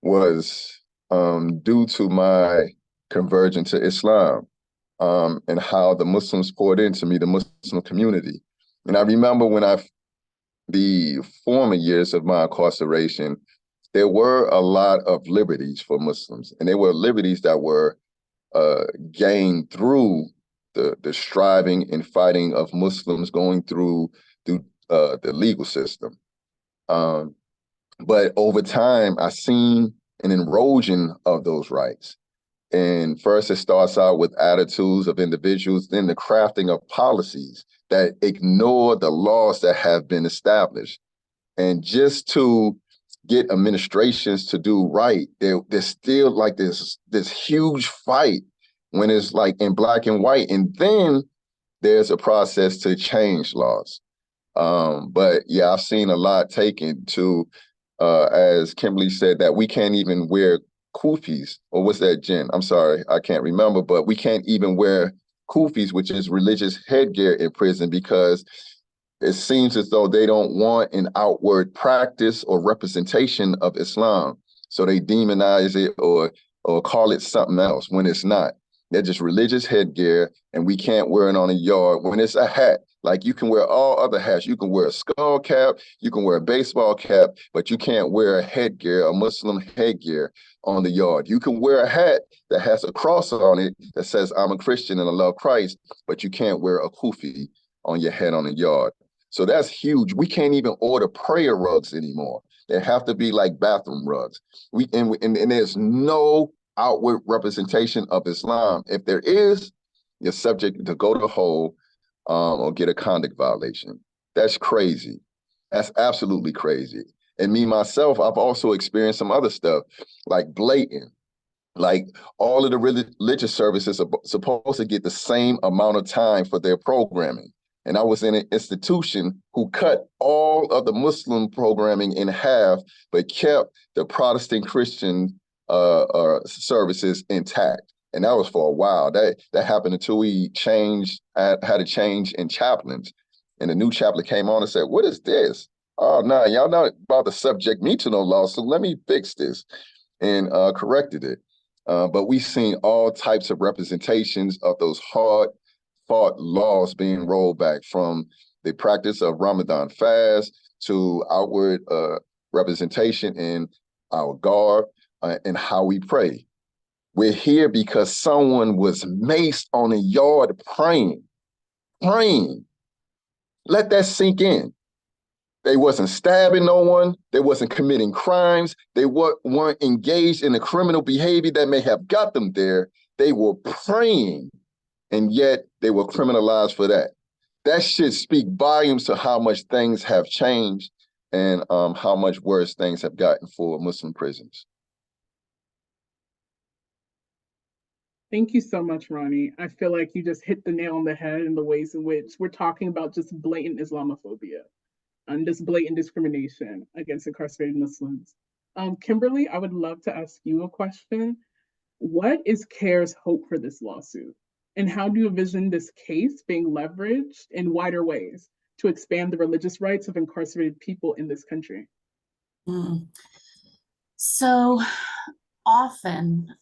was due to my conversion to Islam, and how the Muslims poured into me, the Muslim community. And I remember the former years of my incarceration, there were a lot of liberties for Muslims, and there were liberties that were gained through the striving and fighting of Muslims going through the legal system. But over time, I've seen an erosion of those rights. And first, it starts out with attitudes of individuals, then the crafting of policies that ignore the laws that have been established. And just to get administrations to do right, there's still like this huge fight when it's like in black and white. And then there's a process to change laws. But yeah, I've seen a lot taken to, as Kimberly said, that we can't even wear kufis, or what's that, Jen? I'm sorry, I can't remember, but we can't even wear kufis, which is religious headgear in prison, because it seems as though they don't want an outward practice or representation of Islam. So they demonize it or call it something else when it's not. They're just religious headgear, and we can't wear it on a yard. When it's a hat, like you can wear all other hats. You can wear a skull cap, you can wear a baseball cap, but you can't wear a headgear, a Muslim headgear on the yard. You can wear a hat that has a cross on it that says, I'm a Christian and I love Christ, but you can't wear a kufi on your head on the yard. So that's huge. We can't even order prayer rugs anymore. They have to be like bathroom rugs. And there's no outward representation of Islam. If there is, you're subject to go to hole or get a conduct violation. That's crazy. That's absolutely crazy. And me, myself, I've also experienced some other stuff like blatant. Like all of the religious services are supposed to get the same amount of time for their programming. And I was in an institution who cut all of the Muslim programming in half, but kept the Protestant Christian services intact. And that was for a while. That happened until we had a change in chaplains. And the new chaplain came on and said, what is this? Oh, no, y'all not about to subject me to no law, so let me fix this, and corrected it. But we've seen all types of representations of those hard-fought laws being rolled back, from the practice of Ramadan fast to outward representation in our garb and how we pray. We're here because someone was maced on a yard praying. Let that sink in. They wasn't stabbing no one. They wasn't committing crimes. They weren't engaged in a criminal behavior that may have got them there. They were praying, and yet they were criminalized for that. That should speak volumes to how much things have changed and how much worse things have gotten for Muslim prisons. Thank you so much, Ronnie. I feel like you just hit the nail on the head in the ways in which we're talking about just blatant Islamophobia and just blatant discrimination against incarcerated Muslims. Kimberly, I would love to ask you a question. What is CARE's hope for this lawsuit? And how do you envision this case being leveraged in wider ways to expand the religious rights of incarcerated people in this country? So often,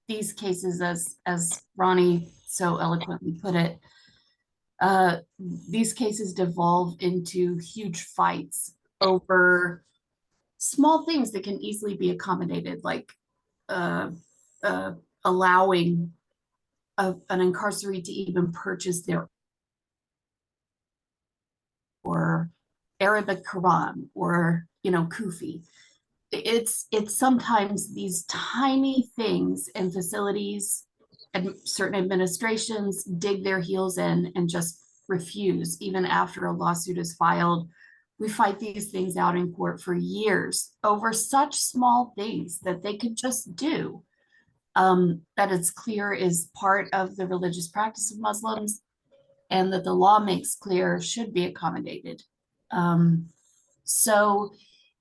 these cases, as Ronnie so eloquently put it, these cases devolve into huge fights over small things that can easily be accommodated, like allowing an incarcerated to even purchase their or Arabic Quran or Kufi. It's sometimes these tiny things, and facilities and certain administrations dig their heels in and just refuse, even after a lawsuit is filed. We fight these things out in court for years over such small things that they could just do, that it's clear is part of the religious practice of Muslims, and that the law makes clear should be accommodated. So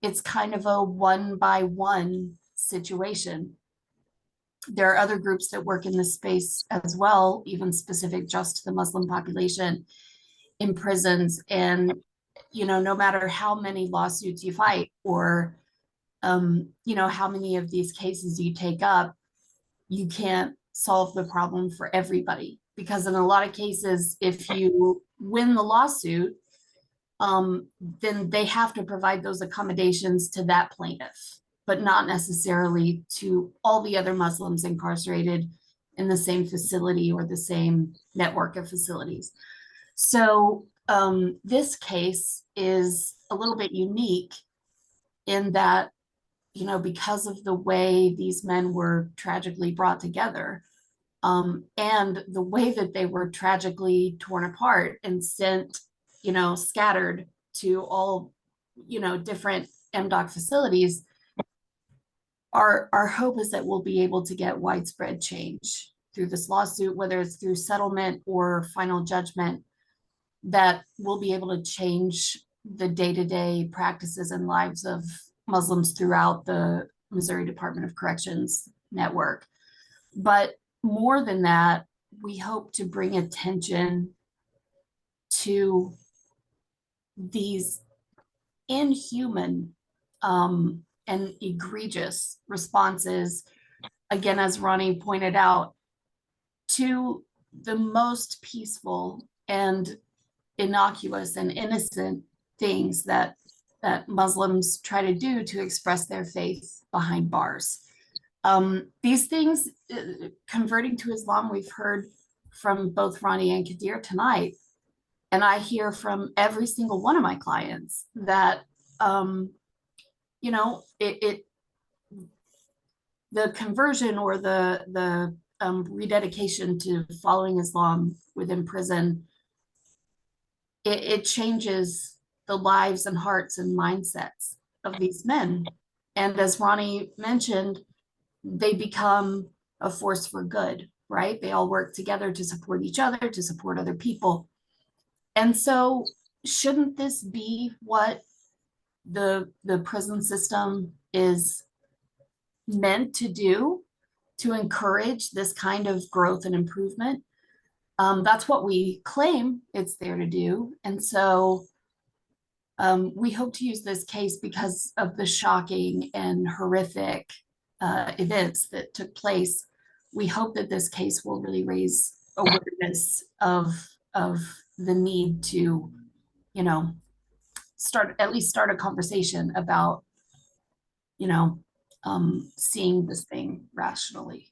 it's kind of a one-by-one situation. There are other groups that work in this space as well, even specific just to the Muslim population in prisons. And, no matter how many lawsuits you fight or, how many of these cases you take up, you can't solve the problem for everybody. Because in a lot of cases, if you win the lawsuit, then they have to provide those accommodations to that plaintiff, but not necessarily to all the other Muslims incarcerated in the same facility or the same network of facilities. So this case is a little bit unique in that, you know, because of the way these men were tragically brought together, and the way that they were tragically torn apart and sent, you know, scattered to all, you know, different MDOC facilities, our hope is that we'll be able to get widespread change through this lawsuit, whether it's through settlement or final judgment, that we'll be able to change the day-to-day practices and lives of Muslims throughout the Missouri Department of Corrections network. But more than that, we hope to bring attention to these inhuman and egregious responses, again, as Ronnie pointed out, to the most peaceful and innocuous and innocent things that Muslims try to do to express their faith behind bars. These things, converting to Islam, we've heard from both Ronnie and Qadir tonight, and I hear from every single one of my clients that, you know, the conversion or the rededication to following Islam within prison, it changes the lives and hearts and mindsets of these men. And as Ronnie mentioned, they become a force for good, right? They all work together to support each other, to support other people. And so shouldn't this be what the prison system is meant to do, to encourage this kind of growth and improvement? That's what we claim it's there to do. And so we hope to use this case because of the shocking and horrific events that took place. We hope that this case will really raise awareness of the need to, you know, start a conversation about, you know, seeing this thing rationally.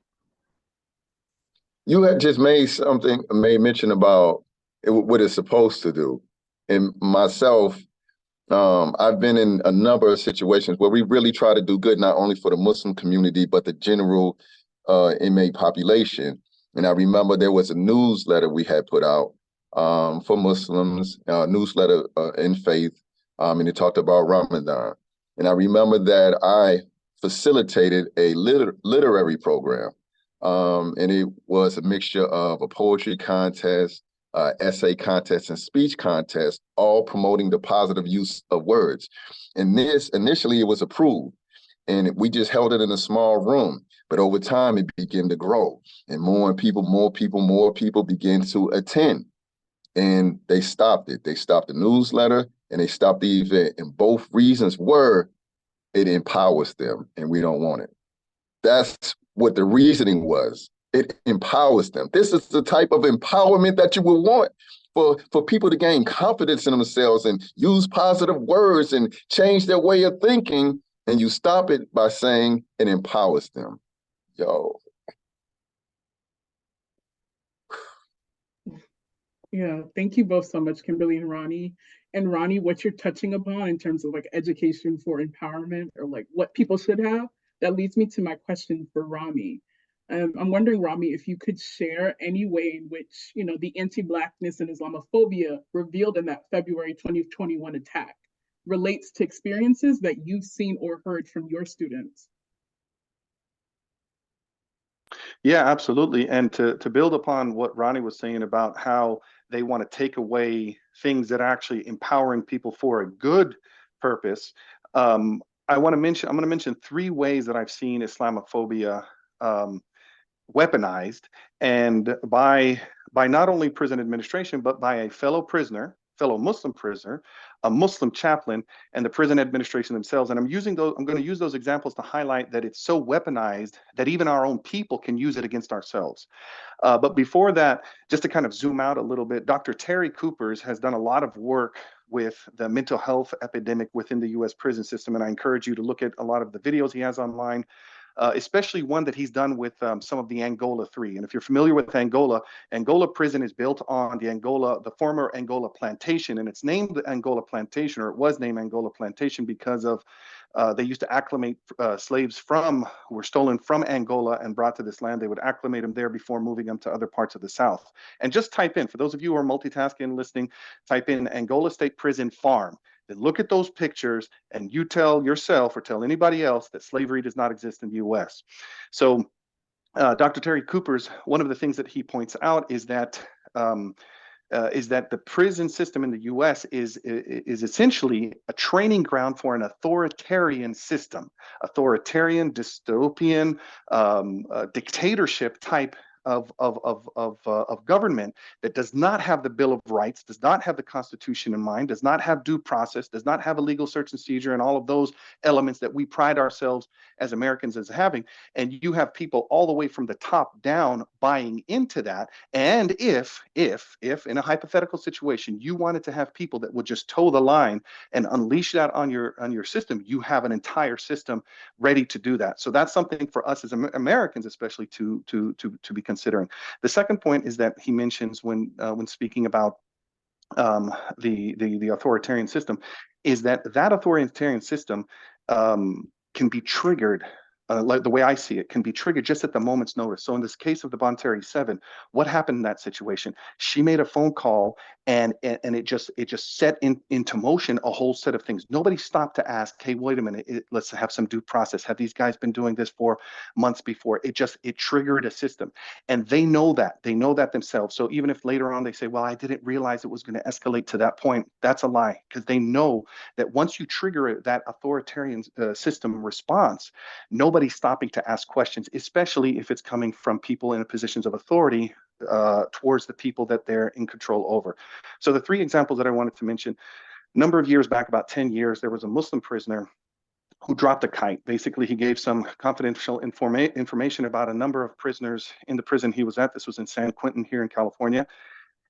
You had just made mention about what it's supposed to do. And myself, I've been in a number of situations where we really try to do good, not only for the Muslim community, but the general inmate population. And I remember there was a newsletter we had put out for Muslims, newsletter in faith, and it talked about Ramadan. And I remember that I facilitated a literary program. And it was a mixture of a poetry contest, essay contest, and speech contest, all promoting the positive use of words. And this, initially, it was approved. And we just held it in a small room. But over time, it began to grow. And more people began to attend. And they stopped it. They stopped the newsletter and they stopped the event. And both reasons were it empowers them and we don't want it. That's what the reasoning was. It empowers them. This is the type of empowerment that you would want for people to gain confidence in themselves and use positive words and change their way of thinking. And you stop it by saying it empowers them. Yo. Yeah, thank you both so much, Kimberly and Ronnie. And Ronnie, what you're touching upon in terms of like education for empowerment or like what people should have, that leads me to my question for Rami. I'm wondering, Rami, if you could share any way in which, you know, the anti-Blackness and Islamophobia revealed in that February 2021 attack relates to experiences that you've seen or heard from your students. Yeah, absolutely. And to build upon what Ronnie was saying about how they want to take away things that are actually empowering people for a good purpose, I'm going to mention 3 ways that I've seen Islamophobia weaponized, and by not only prison administration, but by a fellow Muslim prisoner, a Muslim chaplain, and the prison administration themselves. And I'm going to use those examples to highlight that it's so weaponized that even our own people can use it against ourselves. But before that, just to kind of zoom out a little bit, Dr. Terry Coopers has done a lot of work with the mental health epidemic within the U.S. prison system. And I encourage you to look at a lot of the videos he has online. especially one that he's done with some of the Angola 3. And if you're familiar with Angola, Angola prison is built on the former Angola plantation, and it's named the Angola plantation, or it was named Angola plantation because of they used to acclimate slaves who were stolen from Angola and brought to this land. They would acclimate them there before moving them to other parts of the South. And just type in, for those of you who are multitasking and listening, type in Angola State Prison Farm. Then look at those pictures and you tell yourself or tell anybody else that slavery does not exist in the US. So Dr. Terry Cooper's, one of the things that he points out is that the prison system in the U.S. is essentially a training ground for an authoritarian system, authoritarian, dystopian, dictatorship type of government that does not have the Bill of Rights, does not have the Constitution in mind, does not have due process, does not have a legal search and seizure, and all of those elements that we pride ourselves as Americans as having. And you have people all the way from the top down buying into that. And if in a hypothetical situation you wanted to have people that would just toe the line and unleash that on your system, you have an entire system ready to do that. So that's something for us as Americans, especially to be considering. The second point is that he mentions when speaking about the authoritarian system, is that authoritarian system can be triggered. Like the way I see it, can be triggered just at the moment's notice. So in this case of the Bonteri 7, what happened in that situation? She made a phone call, and it just set into motion a whole set of things. Nobody stopped to ask, hey, wait a minute, let's have some due process. Have these guys been doing this for months before? It triggered a system, and they know that themselves. So even if later on they say, well, I didn't realize it was going to escalate to that point, that's a lie, because they know that once you trigger that authoritarian system response, nobody's stopping to ask questions, especially if it's coming from people in positions of authority towards the people that they're in control over. So the three examples that I wanted to mention, a number of years back, about 10 years, there was a Muslim prisoner who dropped a kite. Basically, he gave some confidential information about a number of prisoners in the prison he was at. This was in San Quentin here in California.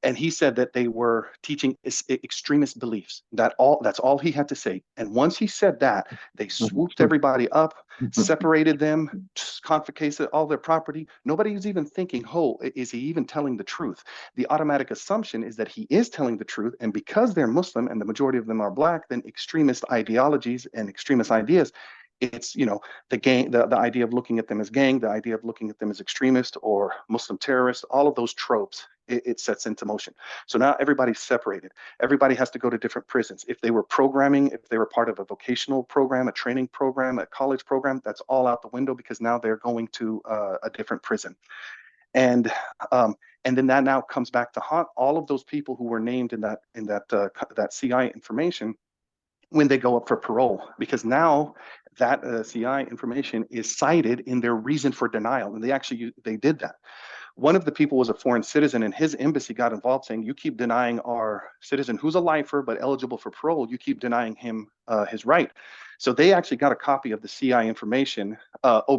And he said that they were teaching extremist beliefs. That's all he had to say. And once he said that, they swooped everybody up, separated them, confiscated all their property. Nobody was even thinking, oh, is he even telling the truth? The automatic assumption is that he is telling the truth. And because they're Muslim and the majority of them are Black, then extremist ideologies and extremist ideas, it's, the gang, the idea of looking at them as gang, the idea of looking at them as extremist or Muslim terrorists, all of those tropes, it sets into motion. So now everybody's separated. Everybody has to go to different prisons. If they were programming, if they were part of a vocational program, a training program, a college program, that's all out the window, because now they're going to a different prison. And then that now comes back to haunt all of those people who were named in that CI information when they go up for parole, because now that CI information is cited in their reason for denial, and they did that. One of the people was a foreign citizen, and his embassy got involved, saying, you keep denying our citizen who's a lifer but eligible for parole, you keep denying him his right. So they actually got a copy of the CI information.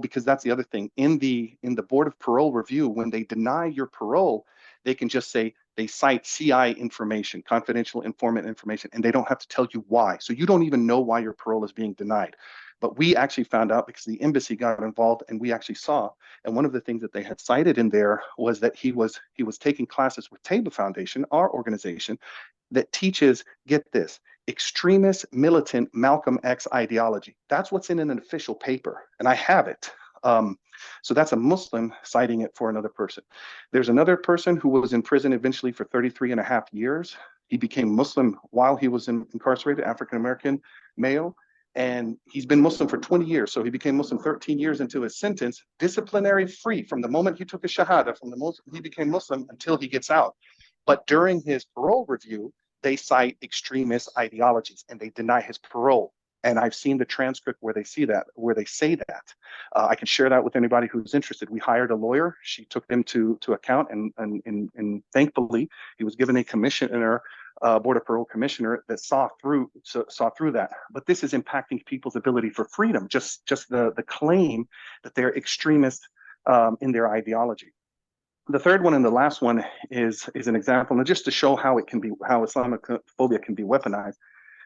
Because that's the other thing. In the Board of Parole review, when they deny your parole, they can just say they cite CI information, confidential informant information, and they don't have to tell you why. So you don't even know why your parole is being denied. But we actually found out because the embassy got involved, and we actually saw. And one of the things that they had cited in there was that he was taking classes with Table Foundation, our organization, that teaches, get this, extremist, militant Malcolm X ideology. That's what's in an official paper, and I have it. So that's a Muslim citing it for another person. There's another person who was in prison eventually for 33 and a half years. He became Muslim while he was incarcerated, African-American male. And he's been Muslim for 20 years. So he became Muslim 13 years into his sentence, disciplinary free from the moment he took his Shahada, from the moment he became Muslim until he gets out. But during his parole review, they cite extremist ideologies and they deny his parole. And I've seen the transcript where they say that. I can share that with anybody who's interested. We hired a lawyer. She took them to account, and thankfully he was given a commissioner, Board of Parole commissioner, that saw through that. But this is impacting people's ability for freedom. Just the claim that they're extremists in their ideology. The third one and the last one is an example, and just to show how Islamophobia can be weaponized.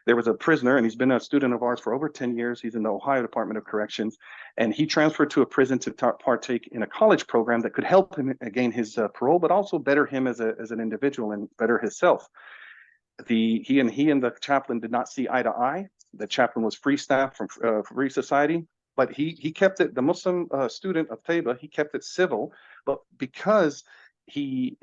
there was a prisoner, and he's been a student of ours for over 10 years. He's in the Ohio Department of Corrections, and he transferred to a prison to partake in a college program that could help him gain his parole, but also better him as an individual and better himself. He and the chaplain did not see eye to eye. The chaplain was free staff from Free Society, but he kept it, the Muslim student of Taiba, he kept it civil, but because he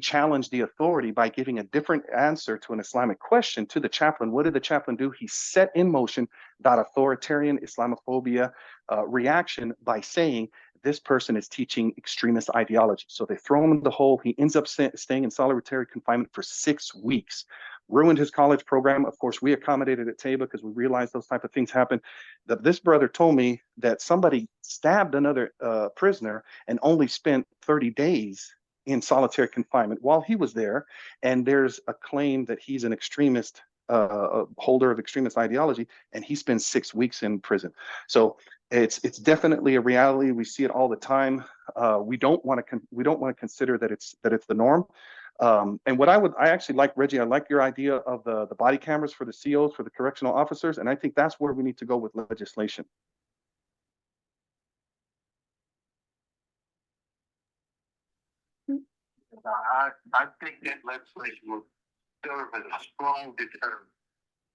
challenged the authority by giving a different answer to an Islamic question to the chaplain. What did the chaplain do? He set in motion that authoritarian Islamophobia reaction by saying, this person is teaching extremist ideology. So they throw him in the hole. He ends up staying in solitary confinement for 6 weeks. Ruined his college program. Of course, we accommodated at Taiba because we realized those type of things happen. This brother told me that somebody stabbed another prisoner and only spent 30 days in solitary confinement while he was there. And there's a claim that he's an extremist, a holder of extremist ideology, and he spends 6 weeks in prison. So it's definitely a reality. We see it all the time. We don't want to consider that it's the norm. And what I actually like, Reggie, I like your idea of the body cameras for the COs, for the correctional officers, and I think that's where we need to go with legislation. I think that legislation will serve as a strong deterrent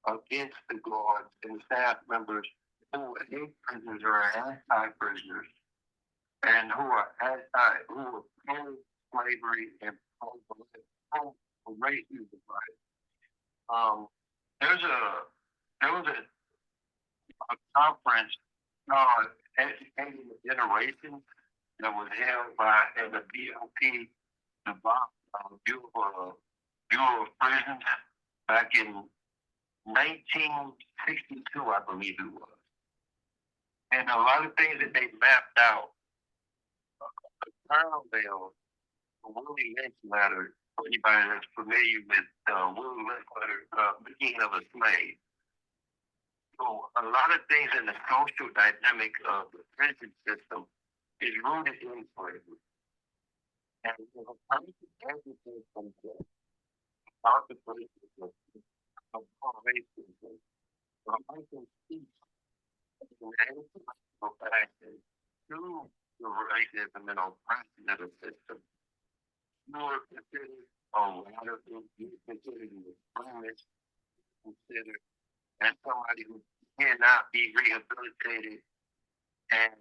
against the guards and staff members who hate prisoners or are anti-prisoners and who are pro-slavery and pro-racism. Right? There was a conference called Educating the Generation that was held by the BOP, the Bureau of Prisons, back in 1962, I believe it was. And a lot of things that they mapped out, parallel the Willie Lynch letter, for anybody that's familiar with Willie Lynch letter, Beginning of a Slave. So a lot of things in the social dynamic of the prison system is rooted in slavery. And everything from the racism, from making peace and to the racism and oppression of the system. You are considered a lot of things, you considered an extremist, considered as somebody who cannot be rehabilitated, and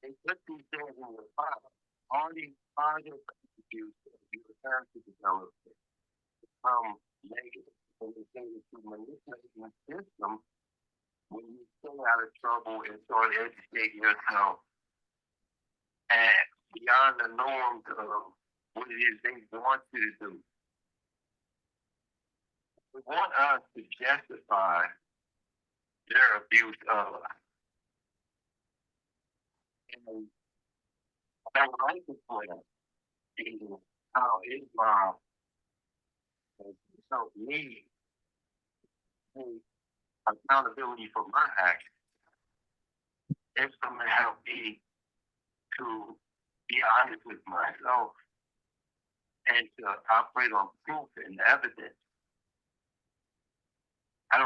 they put these things in your file. All these positive attributes that you return to develop become negative, and they say that you manipulate the system when you stay out of trouble and start educating yourself and beyond the norms of what it is they want you to do. They want us to justify their abuse of us. And I would like to point out is how Islam has helped me take accountability for my actions. Islam has helped me to be honest with myself and to operate on proof and evidence. I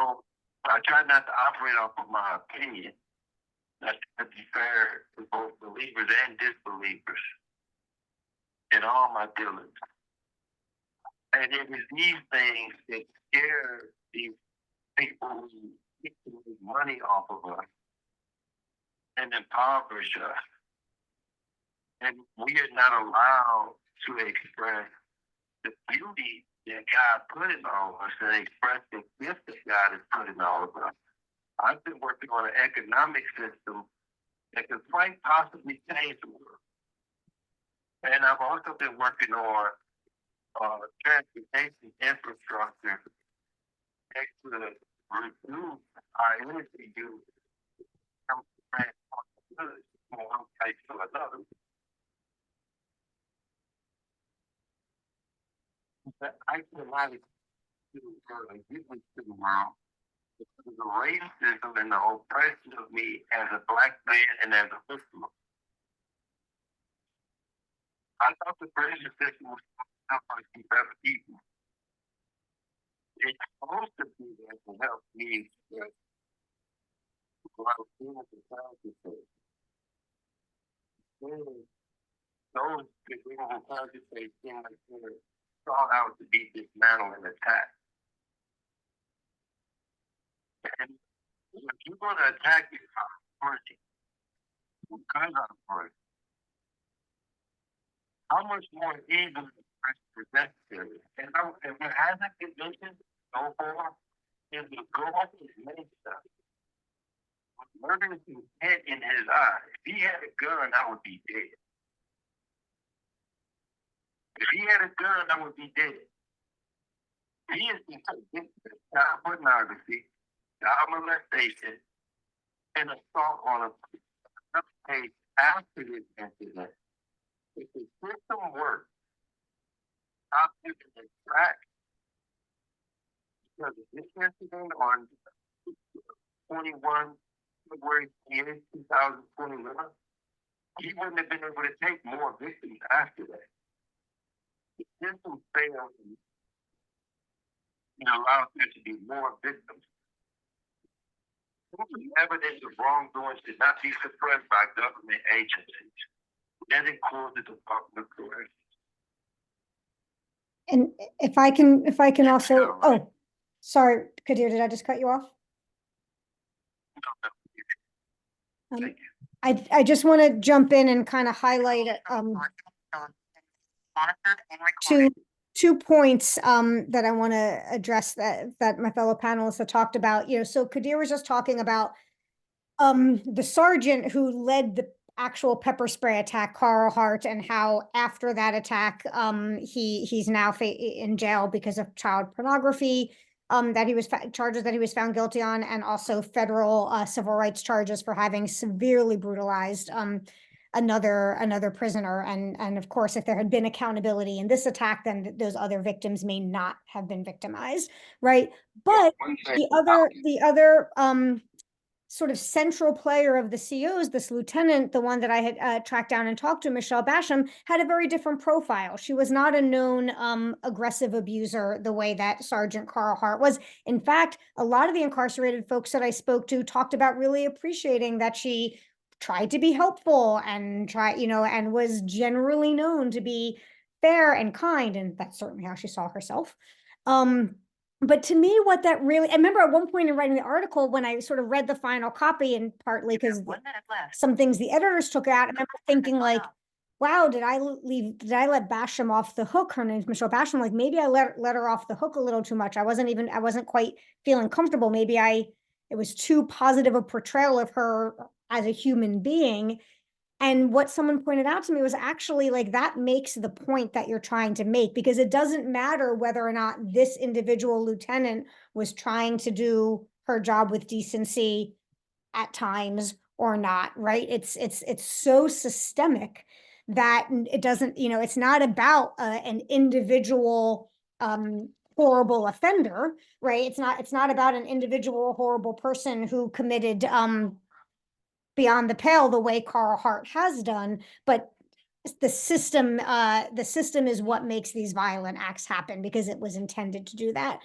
try not to operate off of my opinion. That's to be fair to both believers and disbelievers in all my dealings. And it is these things that scare these people who get to make money off of us and impoverish us. And we are not allowed to express the beauty that God put in all of us and express the gift that God has put in all of us. I've been working on an economic system that could quite possibly change the world. And I've also been working on transportation infrastructure that could reduce our energy use from transporting goods from one place to another. But I cannot do and give this to the world because of the racism and the oppression of me as a Black man and as a Muslim. I thought the prison system was not for keep other people. It's supposed to be there to help me with what I'm feeling the time to say. Those beginning to concentrate seem like they're sought out to be dismantled and attacked. And if you're going to attack your authority, because of authority, how much more evil is necessary? And if it hasn't been mentioned so far, is the goal is many stuff. Murdering his head in his eye. If he had a gun, I would be dead. If he had a gun, I would be dead. He is addicted to child pornography, child molestation, and assault on a page after this incident. If the system works, stop giving it track. Because of this incident on 21 February 28, 2021, he wouldn't have been able to take more victims after that. The system failed and allowed there to be more victims. Evidence of wrongdoing should not be suppressed by government agencies. That includes the Department of Corrections. And if I can also, oh, sorry, Qadir, did I just cut you off? I just want to jump in and kind of highlight two points that I want to address that my fellow panelists have talked about. So Qadir was just talking about the sergeant who led the actual pepper spray attack, Carl Hart, and how after that attack, he's now in jail because of child pornography, that he was charges that he was found guilty on, and also federal civil rights charges for having severely brutalized another prisoner. And of course, if there had been accountability in this attack, then those other victims may not have been victimized, right? But the other sort of central player of the COs, this lieutenant, the one that I had tracked down and talked to, Michelle Basham, had a very different profile. She was not a known aggressive abuser the way that Sergeant Carl Hart was. In fact, a lot of the incarcerated folks that I spoke to talked about really appreciating that she tried to be helpful and and was generally known to be fair and kind, and that's certainly how she saw herself. But to me, what that really, I remember at one point in writing the article, when I sort of read the final copy, and partly because some things the editors took out, I remember thinking like, wow, did I let Basham off the hook? Her name's Michelle Basham. Like maybe I let her off the hook a little too much. I wasn't quite feeling comfortable. Maybe it was too positive a portrayal of her as a human being. And what someone pointed out to me was actually like, that makes the point that you're trying to make, because it doesn't matter whether or not this individual lieutenant was trying to do her job with decency at times or not, right? It's so systemic that it doesn't, it's not about an individual horrible offender, right? It's not about an individual horrible person who committed beyond the pale the way Carl Hart has done, but the system is what makes these violent acts happen, because it was intended to do that.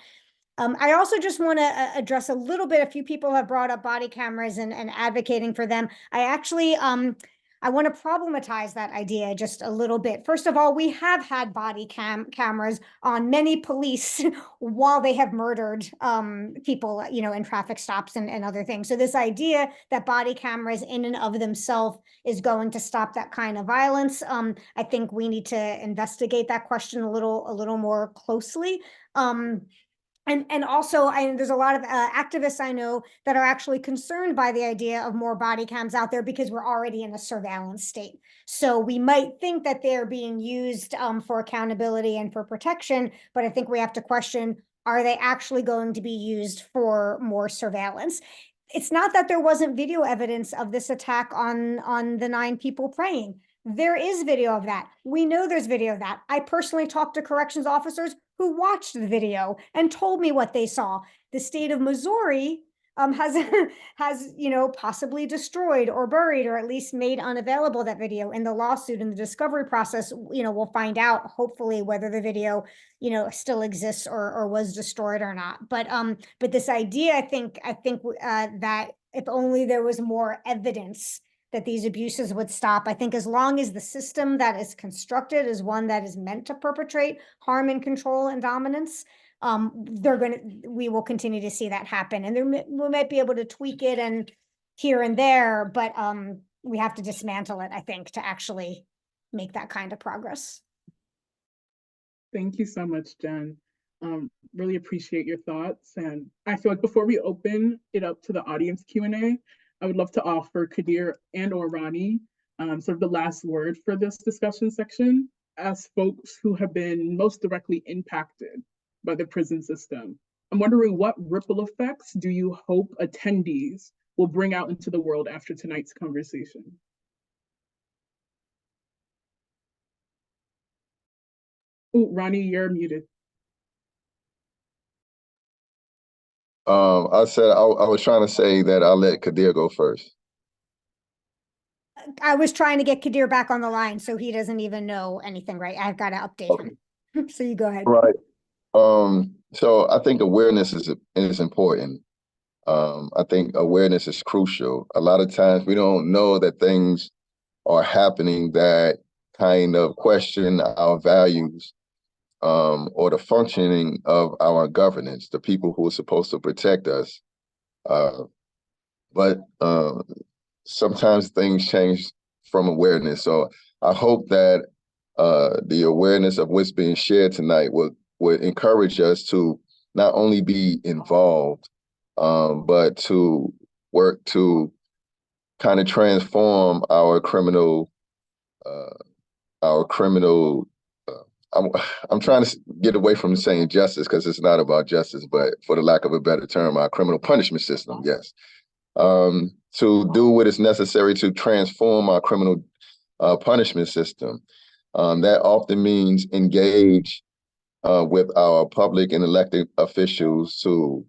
I also just want to address a little bit, a few people have brought up body cameras and advocating for them. I actually, I want to problematize that idea just a little bit. First of all, we have had body cameras on many police while they have murdered people, in traffic stops and other things. So this idea that body cameras in and of themselves is going to stop that kind of violence, I think we need to investigate that question a little more closely. And also, there's a lot of activists I know that are actually concerned by the idea of more body cams out there, because we're already in a surveillance state. So we might think that they're being used for accountability and for protection, but I think we have to question, are they actually going to be used for more surveillance? It's not that there wasn't video evidence of this attack on the 9 people praying. There is video of that. We know there's video of that. I personally talked to corrections officers who watched the video and told me what they saw. The state of Missouri has has possibly destroyed or buried or at least made unavailable that video. In the lawsuit, in the discovery process, we'll find out hopefully whether the video still exists or was destroyed or not. But this idea, I think that if only there was more evidence that these abuses would stop. I think as long as the system that is constructed is one that is meant to perpetrate harm and control and dominance, we will continue to see that happen. And we might be able to tweak it and here and there, but we have to dismantle it, I think, to actually make that kind of progress. Thank you so much, Jen. Really appreciate your thoughts. And I feel like before we open it up to the audience Q&A, I would love to offer Qadir and or Ronnie sort of the last word for this discussion section as folks who have been most directly impacted by the prison system. I'm wondering, what ripple effects do you hope attendees will bring out into the world after tonight's conversation? Oh, Ronnie, you're muted. I said I was trying to say that I'll let Qadir go first. I was trying to get Qadir back on the line, so he doesn't even know anything, right? I've got to update him. So you go ahead. Right. So I think awareness is important. I think awareness is crucial. A lot of times we don't know that things are happening that kind of question our values or the functioning of our governance, the people who are supposed to protect us. But sometimes things change from awareness. So I hope that the awareness of what's being shared tonight would encourage us to not only be involved, but to work to kind of transform our criminal. I'm trying to get away from saying justice because it's not about justice, but for the lack of a better term, our criminal punishment system. Yes, to do what is necessary to transform our criminal punishment system. That often means engage with our public and elected officials to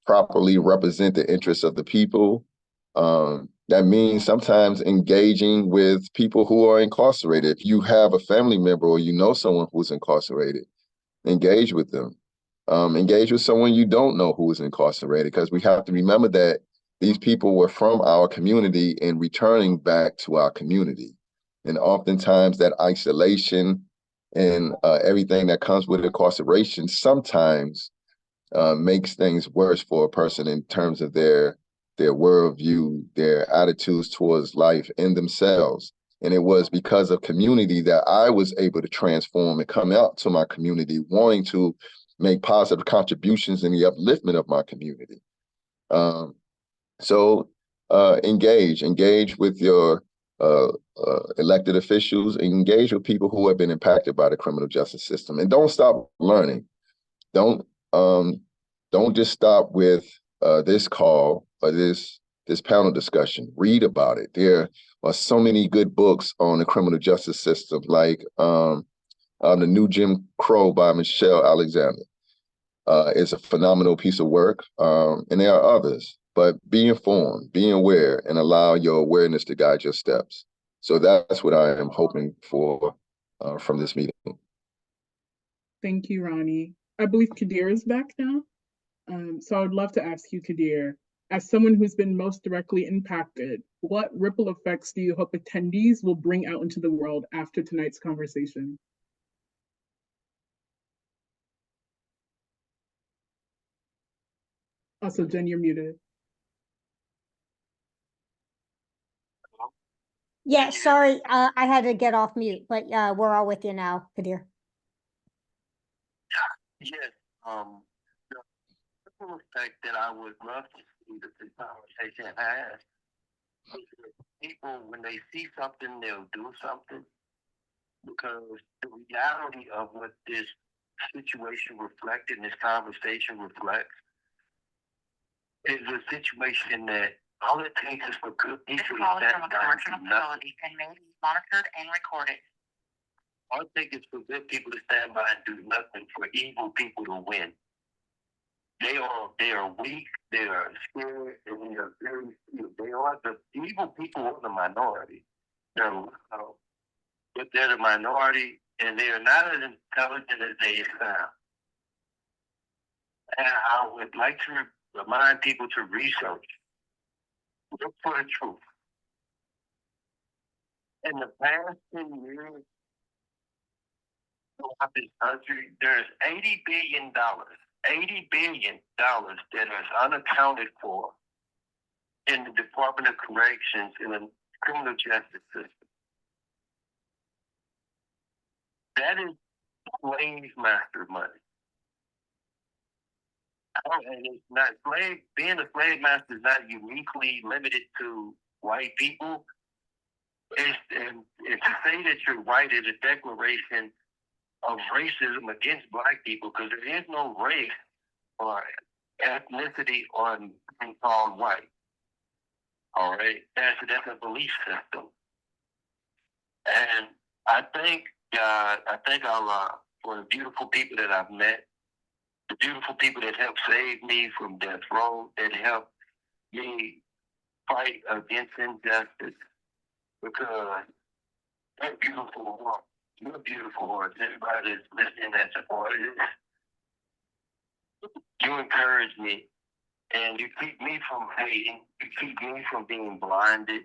properly represent the interests of the people. That means sometimes engaging with people who are incarcerated. If you have a family member or you know someone who's incarcerated, engage with them. Engage with someone you don't know who is incarcerated, because we have to remember that these people were from our community and returning back to our community. And oftentimes that isolation and everything that comes with incarceration sometimes makes things worse for a person in terms of their worldview, their attitudes towards life and themselves. And it was because of community that I was able to transform and come out to my community, wanting to make positive contributions in the upliftment of my community. So engage with your elected officials, engage with people who have been impacted by the criminal justice system, and don't stop learning. Don't just stop with this call or this panel discussion. Read about it. There are so many good books on the criminal justice system, like The New Jim Crow by Michelle Alexander. It's a phenomenal piece of work, and there are others. But be informed, be aware, and allow your awareness to guide your steps. So that's what I am hoping for from this meeting. Thank you, Ronnie. I believe Qadir is back now. So I would love to ask you, Qadir, as someone who's been most directly impacted, what ripple effects do you hope attendees will bring out into the world after tonight's conversation? Also, Jen, you're muted. Yeah, sorry, I had to get off mute, but we're all with you now, Qadir. Yes, the ripple effect that I would love to see that this conversation has is that people, when they see something, they'll do something, because the reality of what this situation reflected and this conversation reflects is a situation that all it takes is for good This people call to is stand from a by and correctional do nothing. facility and may be monitored and recorded. All it takes is for good people to stand by and do nothing for evil people to win. They are weak, they are scared, and they are very few. They are the evil people of the minority. But they're the minority, and they are not as intelligent as they sound. And I would like to remind people to research, look for the truth. In the past 10 years, throughout this country, there's $80 billion that is unaccounted for in the Department of Corrections in the criminal justice system. That is slave master money. And it's not being a slave master is not uniquely limited to white people. It's to say that you're white is a declaration of racism against black people, because there is no race or ethnicity on being called white. All right, that's a belief system, and I thank God. I thank Allah for the beautiful people that I've met, the beautiful people that helped save me from death row, that helped me fight against injustice, because they're beautiful hearts. You're beautiful hearts. Everybody that's listening that supported it. You encourage me, and you keep me from hating. You keep me from being blinded.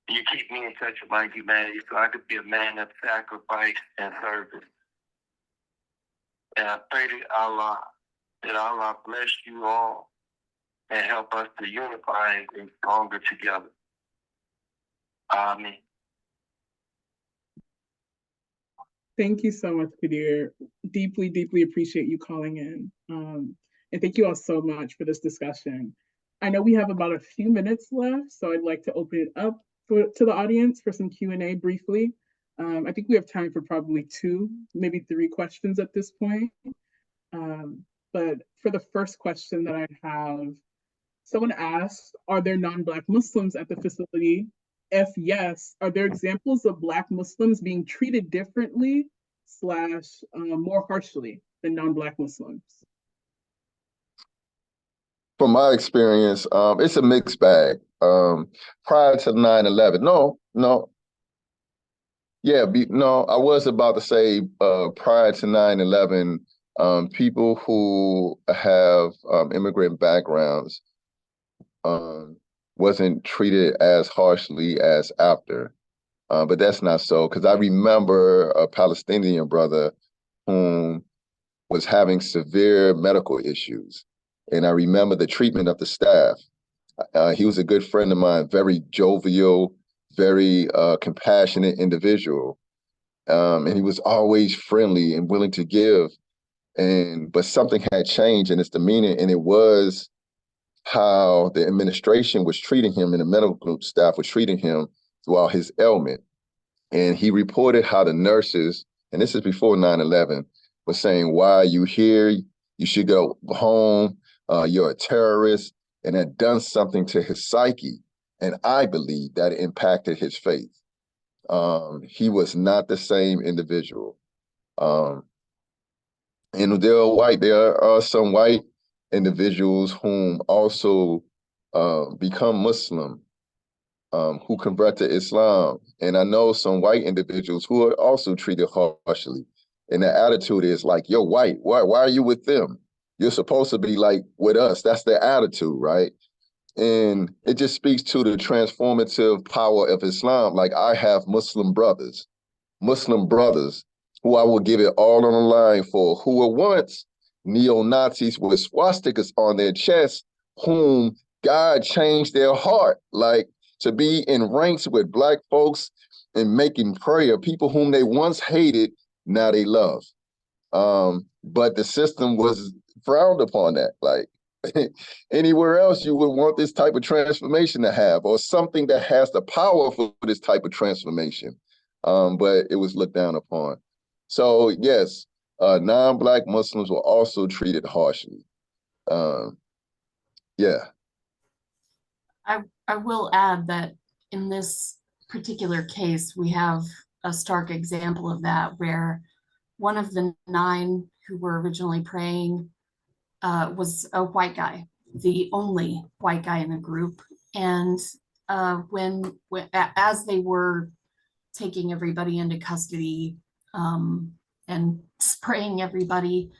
You keep me in touch with my humanity so I could be a man of sacrifice and service. And I pray to Allah that Allah bless you all and help us to unify and be stronger together. Amen. Thank you so much, Qadir. Deeply, deeply appreciate you calling in. And thank you all so much for this discussion. I know we have about a few minutes left, so I'd like to open it up to the audience for some Q&A briefly. I think we have time for probably 2, maybe 3 questions at this point. But for the first question that I have, someone asked, are there non-Black Muslims at the facility? If yes, are there examples of Black Muslims being treated differently / more harshly than non-Black Muslims? From my experience, it's a mixed bag. Prior to 9/11, I was about to say prior to 9/11, people who have immigrant backgrounds wasn't treated as harshly as after. But that's not so, because I remember a Palestinian brother whom was having severe medical issues. And I remember the treatment of the staff. He was a good friend of mine, very jovial, very compassionate individual. And he was always friendly and willing to give. But something had changed in his demeanor, and it was how the administration was treating him and the medical staff was treating him throughout his ailment. And he reported how the nurses, and this is before 9/11, were saying, why are you here? You should go home. You're a terrorist, and had done something to his psyche. And I believe that it impacted his faith. He was not the same individual. And there are some white individuals whom also become Muslim, who convert to Islam. And I know some white individuals who are also treated harshly. And the attitude is like, you're white. Why are you with them? You're supposed to be like with us. That's their attitude, right? And it just speaks to the transformative power of Islam. Like, I have Muslim brothers who I will give it all on the line for, who were once neo-Nazis with swastikas on their chests, whom God changed their heart, like to be in ranks with Black folks and making prayer, people whom they once hated, now they love. But the system was frowned upon that. Like, anywhere else you would want this type of transformation to have, or something that has the power for this type of transformation. But it was looked down upon. So yes, non-Black Muslims were also treated harshly. Yeah. I will add that in this particular case, we have a stark example of that, where one of the 9 who were originally praying was a white guy, the only white guy in the group. And as they were taking everybody into custody and spraying everybody,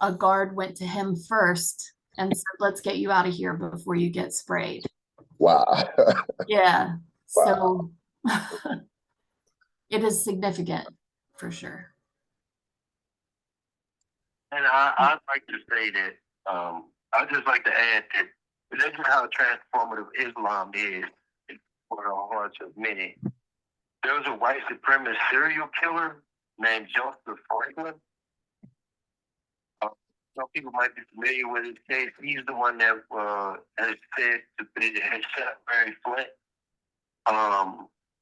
a guard went to him first and said, "Let's get you out of here before you get sprayed." Wow. Yeah. Wow. So it is significant for sure. And I'd like to say that I'd just like to add that this is how transformative Islam is for the hearts of many. There was a white supremacist serial killer named Joseph Franklin. Some people might be familiar with his case. He's the one that has said had shot Barry Flint.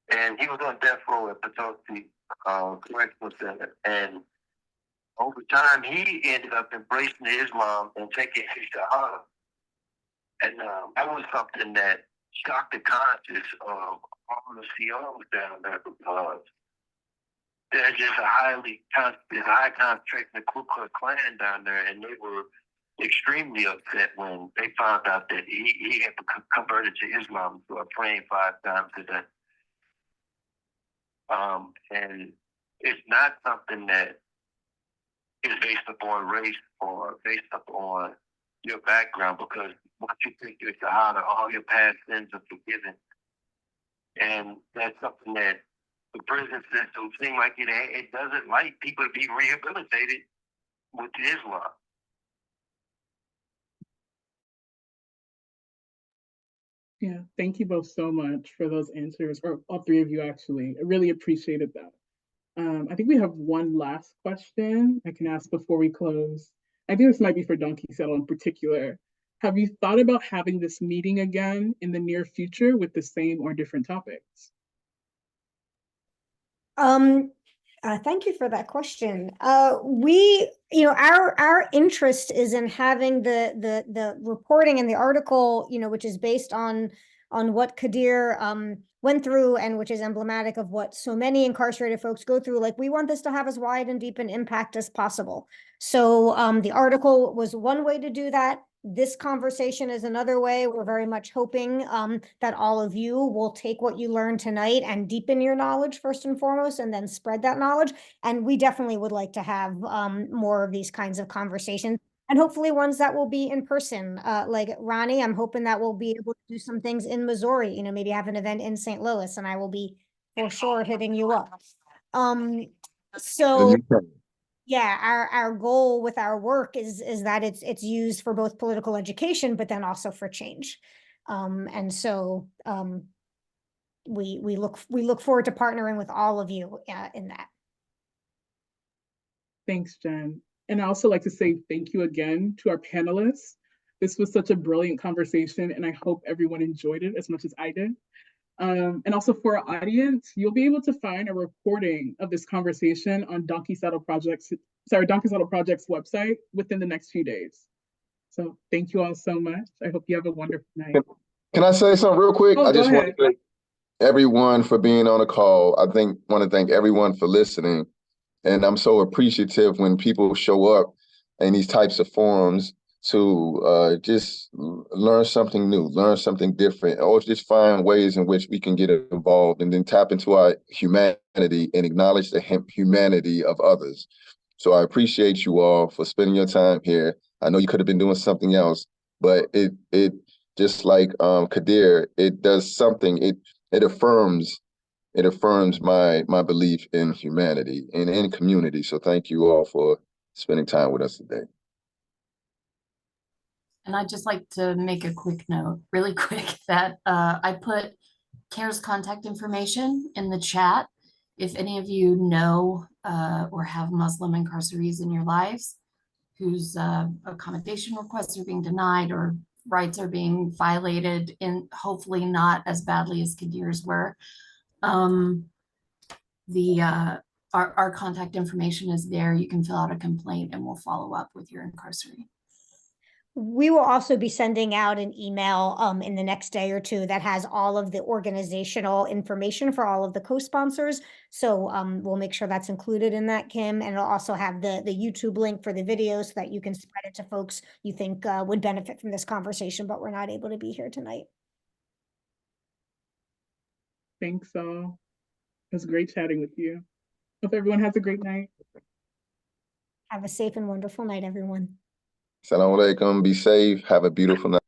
And he was on death row at Potosi Correctional Center. And over time, he ended up embracing Islam and taking his shahada. And that was something that shocked the conscience of all the COs down there, because there's just there's a high concentration of Ku Klux Klan down there, and they were extremely upset when they found out that he had converted to Islam, so praying 5 times a day. And it's not something that is based upon race or based upon your background, because once you take your shahada, all your past sins are forgiven. And that's something that the prison system seems like it doesn't like people to be rehabilitated with Islam. Yeah, thank you both so much for those answers, or all three of you actually. I really appreciated that. I think we have one last question I can ask before we close. I think this might be for Donkey Settle in particular. Have you thought about having this meeting again in the near future with the same or different topics? Thank you for that question. Our interest is in having the reporting and the article, which is based on what Qadir went through, and which is emblematic of what so many incarcerated folks go through. Like, we want this to have as wide and deep an impact as possible. So the article was one way to do that. This conversation is another way. We're very much hoping that all of you will take what you learned tonight and deepen your knowledge first and foremost, and then spread that knowledge. And we definitely would like to have more of these kinds of conversations, and hopefully ones that will be in person. Like Ronnie, I'm hoping that we'll be able to do some things in Missouri, maybe have an event in St. Louis, and I will be for sure hitting you up. So yeah, our goal with our work is that it's used for both political education, but then also for change. And so we look forward to partnering with all of you in that. Thanks, Jen. And I also like to say thank you again to our panelists. This was such a brilliant conversation, and I hope everyone enjoyed it as much as I did. And also for our audience, you'll be able to find a recording of this conversation on Donkey Saddle Project's website within the next few days. So thank you all so much. I hope you have a wonderful night. Can I say something real quick? I just want to thank everyone for being on the call. I want to thank everyone for listening. And I'm so appreciative when people show up in these types of forums to just learn something new, learn something different, or just find ways in which we can get involved and then tap into our humanity and acknowledge the humanity of others. So I appreciate you all for spending your time here. I know you could have been doing something else, but it just like Qadir, it does something, it affirms my belief in humanity and in community. So thank you all for spending time with us today. And I'd just like to make a quick note, really quick, that I put CARE's contact information in the chat. If any of you know or have Muslim incarcerees in your lives whose accommodation requests are being denied or rights are being violated, in hopefully not as badly as Qadir's were, our contact information is there. You can fill out a complaint and we'll follow up with your incarceree. We will also be sending out an email in the next day or two that has all of the organizational information for all of the co-sponsors. So we'll make sure that's included in that, Kim, and it'll also have the YouTube link for the video so that you can spread it to folks you think would benefit from this conversation, but we're not able to be here tonight. Thanks all. It was great chatting with you. Hope everyone has a great night. Have a safe and wonderful night, everyone. Assalamu alaikum. Be safe. Have a beautiful night.